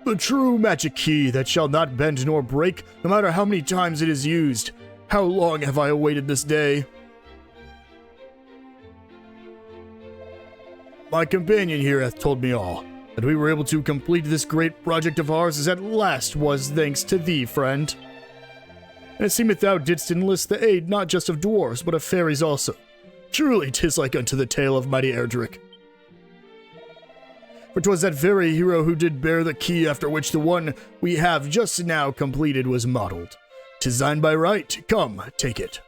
The true magic key that shall not bend nor break, no matter how many times it is used. How long have I awaited this day? My companion here hath told me all. That we were able to complete this great project of ours is at last was thanks to thee, friend. And it seemeth thou didst enlist the aid not just of dwarves, but of fairies also. Truly 'tis like unto the tale of mighty Erdrick. For 'twas that very hero who did bear the key after which the one we have just now completed was modeled. 'Tis thine by right. Come, take it.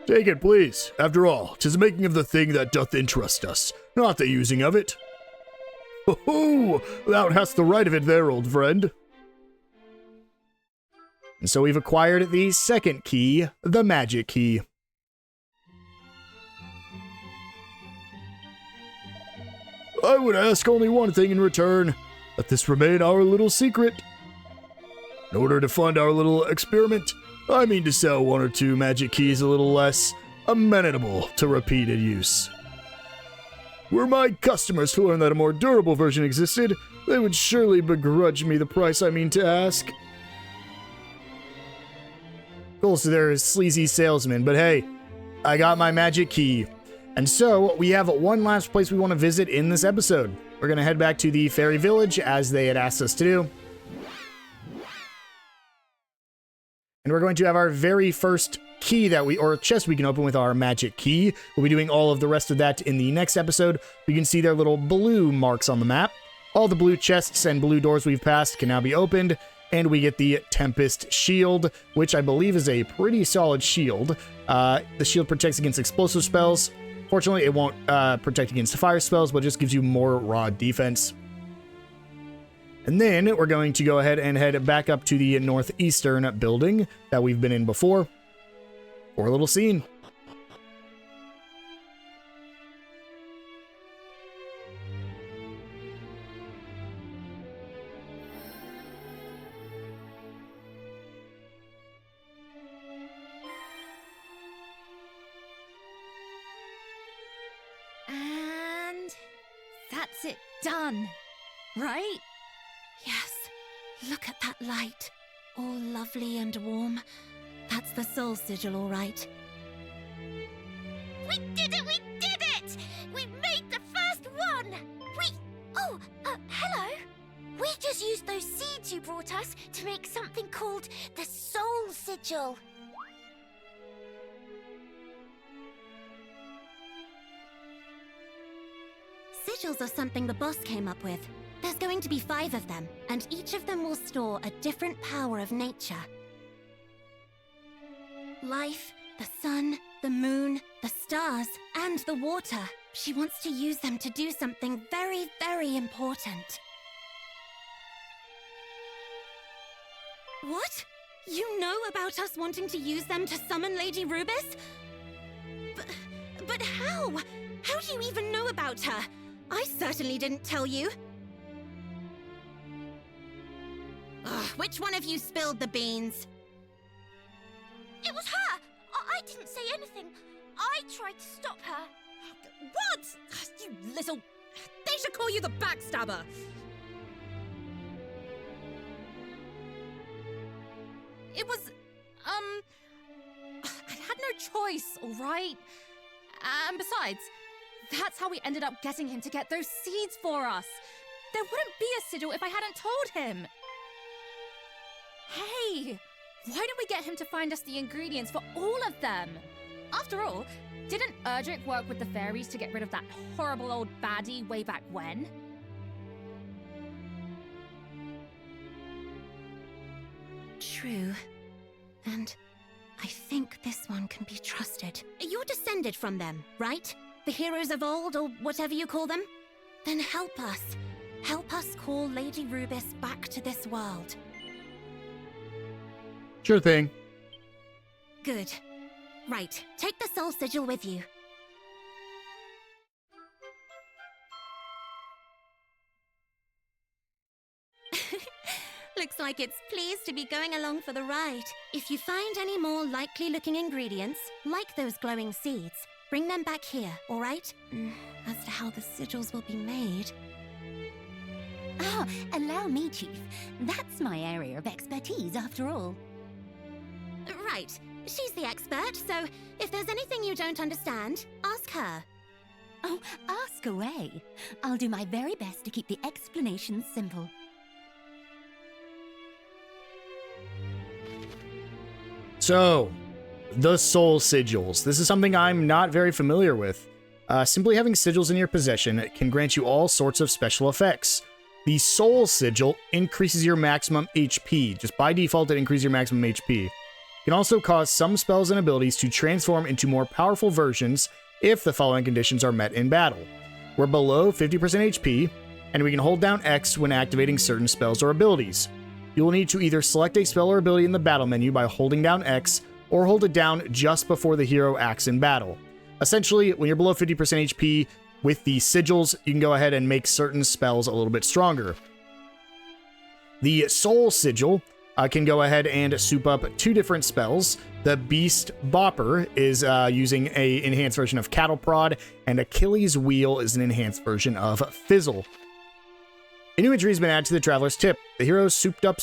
Take it, please. After all, 'tis the making of the thing that doth interest us, not the using of it. Ho-ho! Thou hast the right of it there, old friend. And so we've acquired the second key, the magic key. I would ask only one thing in return, that this remain our little secret. In order to fund our little experiment, I mean to sell one or two magic keys a little less amenable to repeated use. Were my customers to learn that a more durable version existed, they would surely begrudge me the price I mean to ask. Also, there is sleazy salesman, but hey, I got my magic key. And so, we have one last place we want to visit in this episode. We're going to head back to the fairy village, as they had asked us to do. And we're going to have our very first key or chest we can open with our magic key. We'll be doing all of the rest of that in the next episode. You can see their little blue marks on the map. All the blue chests and blue doors we've passed can now be opened. And we get the Tempest Shield, which I believe is a pretty solid shield. The shield protects against explosive spells. Fortunately, it won't protect against fire spells, but just gives you more raw defense. And then we're going to go ahead and head back up to the northeastern building that we've been in before for a little scene. That's it done, right? Yes. Look at that light. All lovely and warm. That's the soul sigil, all right. We did it! We did it! We made the first one! Hello? We just used those seeds you brought us to make something called the soul sigil. Sigils are something the boss came up with. There's going to be 5 of them, and each of them will store a different power of nature. Life, the sun, the moon, the stars, and the water. She wants to use them to do something very, very important. What? You know about us wanting to use them to summon Lady Rubis? But how? How do you even know about her? I certainly didn't tell you. Ugh, which one of you spilled the beans? It was her! I didn't say anything. I tried to stop her. What? You little... They should call you the backstabber. It was... I had no choice, all right? And besides, that's how we ended up getting him to get those seeds for us. There wouldn't be a sigil if I hadn't told him. Hey, why don't we get him to find us the ingredients for all of them? After all, didn't Erdrick work with the fairies to get rid of that horrible old baddie way back when? True. And I think this one can be trusted. You're descended from them, right? The heroes of old, or whatever you call them? Then help us. Help us call Lady Rubis back to this world. Sure thing. Good. Right, take the soul sigil with you. Looks like it's pleased to be going along for the ride. If you find any more likely looking ingredients, like those glowing seeds, bring them back here, all right? As to how the sigils will be made... Oh, allow me, Chief. That's my area of expertise, after all. Right. She's the expert, so if there's anything you don't understand, ask her. Oh, ask away. I'll do my very best to keep the explanations simple. So, the soul sigils. This is something I'm not very familiar with. Simply having sigils in your possession can grant you all sorts of special effects. The soul sigil increases your maximum HP. Just by default, it increases your maximum HP. It can also cause some spells and abilities to transform into more powerful versions if the following conditions are met in battle. We're below 50% HP, and we can hold down X when activating certain spells or abilities. You will need to either select a spell or ability in the battle menu by holding down X, or hold it down just before the hero acts in battle. Essentially, when you're below 50% HP, with the sigils, you can go ahead and make certain spells a little bit stronger. The soul sigil can go ahead and soup up 2 different spells. The Beast Bopper is using an enhanced version of Cattle Prod, and Achilles Wheel is an enhanced version of Fizzle. A new entry has been added to the Traveler's Tip, the Hero's Souped Up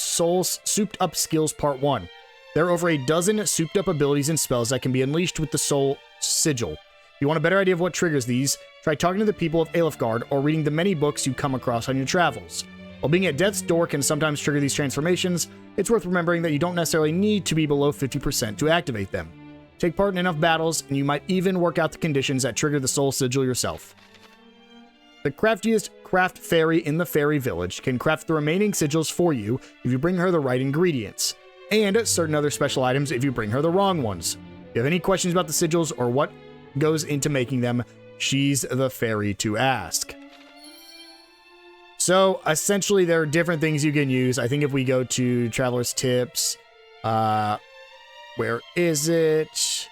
Skills Part 1. There are over a dozen souped up abilities and spells that can be unleashed with the Soul Sigil. If you want a better idea of what triggers these, try talking to the people of Alefgard or reading the many books you come across on your travels. While being at death's door can sometimes trigger these transformations, it's worth remembering that you don't necessarily need to be below 50% to activate them. Take part in enough battles, and you might even work out the conditions that trigger the Soul Sigil yourself. The craftiest craft fairy in the fairy village can craft the remaining sigils for you if you bring her the right ingredients, and certain other special items if you bring her the wrong ones. If you have any questions about the sigils or what goes into making them, she's the fairy to ask. So, essentially, there are different things you can use. I think if we go to Traveler's Tips, where is it?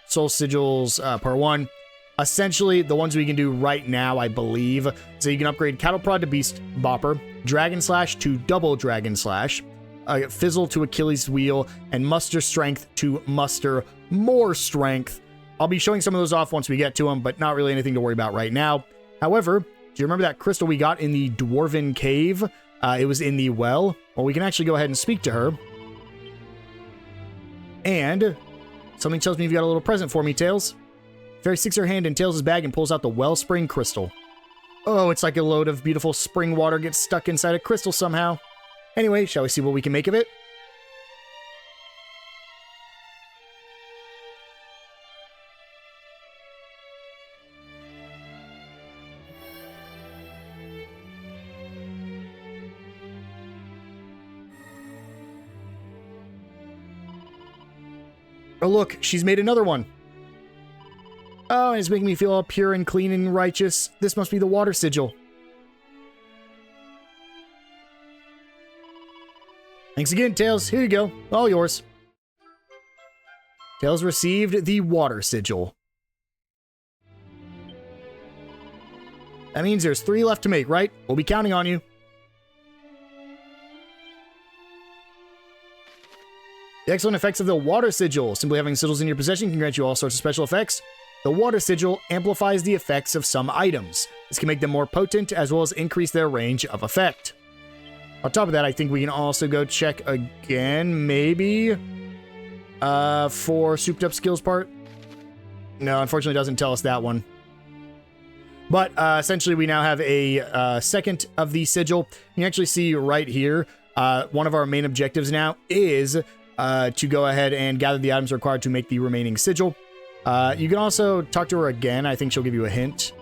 Soul Sigils, Part 1. Essentially, the ones we can do right now, I believe. So you can upgrade Cattle Prod to Beast Bopper, Dragon Slash to Double Dragon Slash, Fizzle to Achilles Wheel, and Muster Strength to Muster More Strength. I'll be showing some of those off once we get to them, but not really anything to worry about right now. However, do you remember that crystal we got in the Dwarven Cave? It was in the well. Well, we can actually go ahead and speak to her. And something tells me you've got a little present for me, Tails. Fairy sticks her hand in Tails' bag and pulls out the Wellspring Crystal. Oh, it's like a load of beautiful spring water gets stuck inside a crystal somehow. Anyway, shall we see what we can make of it? Oh, look, she's made another one. Oh, and it's making me feel all pure and clean and righteous. This must be the water sigil. Thanks again, Tails. Here you go. All yours. Tails received the water sigil. That means there's 3 left to make, right? We'll be counting on you. The excellent effects of the water sigil. Simply having sigils in your possession can grant you all sorts of special effects. The water sigil amplifies the effects of some items. This can make them more potent as well as increase their range of effect. On top of that, I think we can also go check again, maybe, for souped up skills part. No, unfortunately it doesn't tell us that one. But essentially we now have a second of the sigil. You can actually see right here, one of our main objectives now is to go ahead and gather the items required to make the remaining sigil. You can also talk to her again. I think she'll give you a hint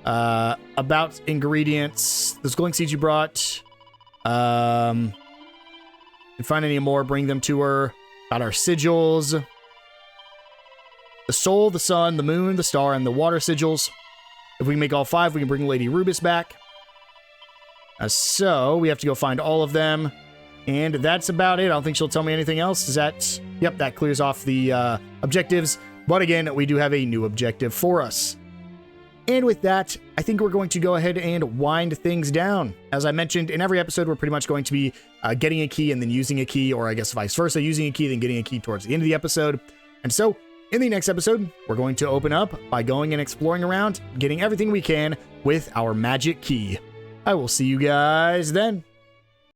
about ingredients. Those glowing seeds you brought. If you find any more, bring them to her. About our sigils. The soul, the sun, the moon, the star, and the water sigils. If we can make all 5, we can bring Lady Rubis back. So we have to go find all of them. And that's about it. I don't think she'll tell me anything else. Is that... Yep, that clears off the objectives. But again, we do have a new objective for us. And with that, I think we're going to go ahead and wind things down. As I mentioned, in every episode, we're pretty much going to be getting a key and then using a key, or I guess vice versa, using a key, then getting a key towards the end of the episode. And so, in the next episode, we're going to open up by going and exploring around, getting everything we can with our magic key. I will see you guys then.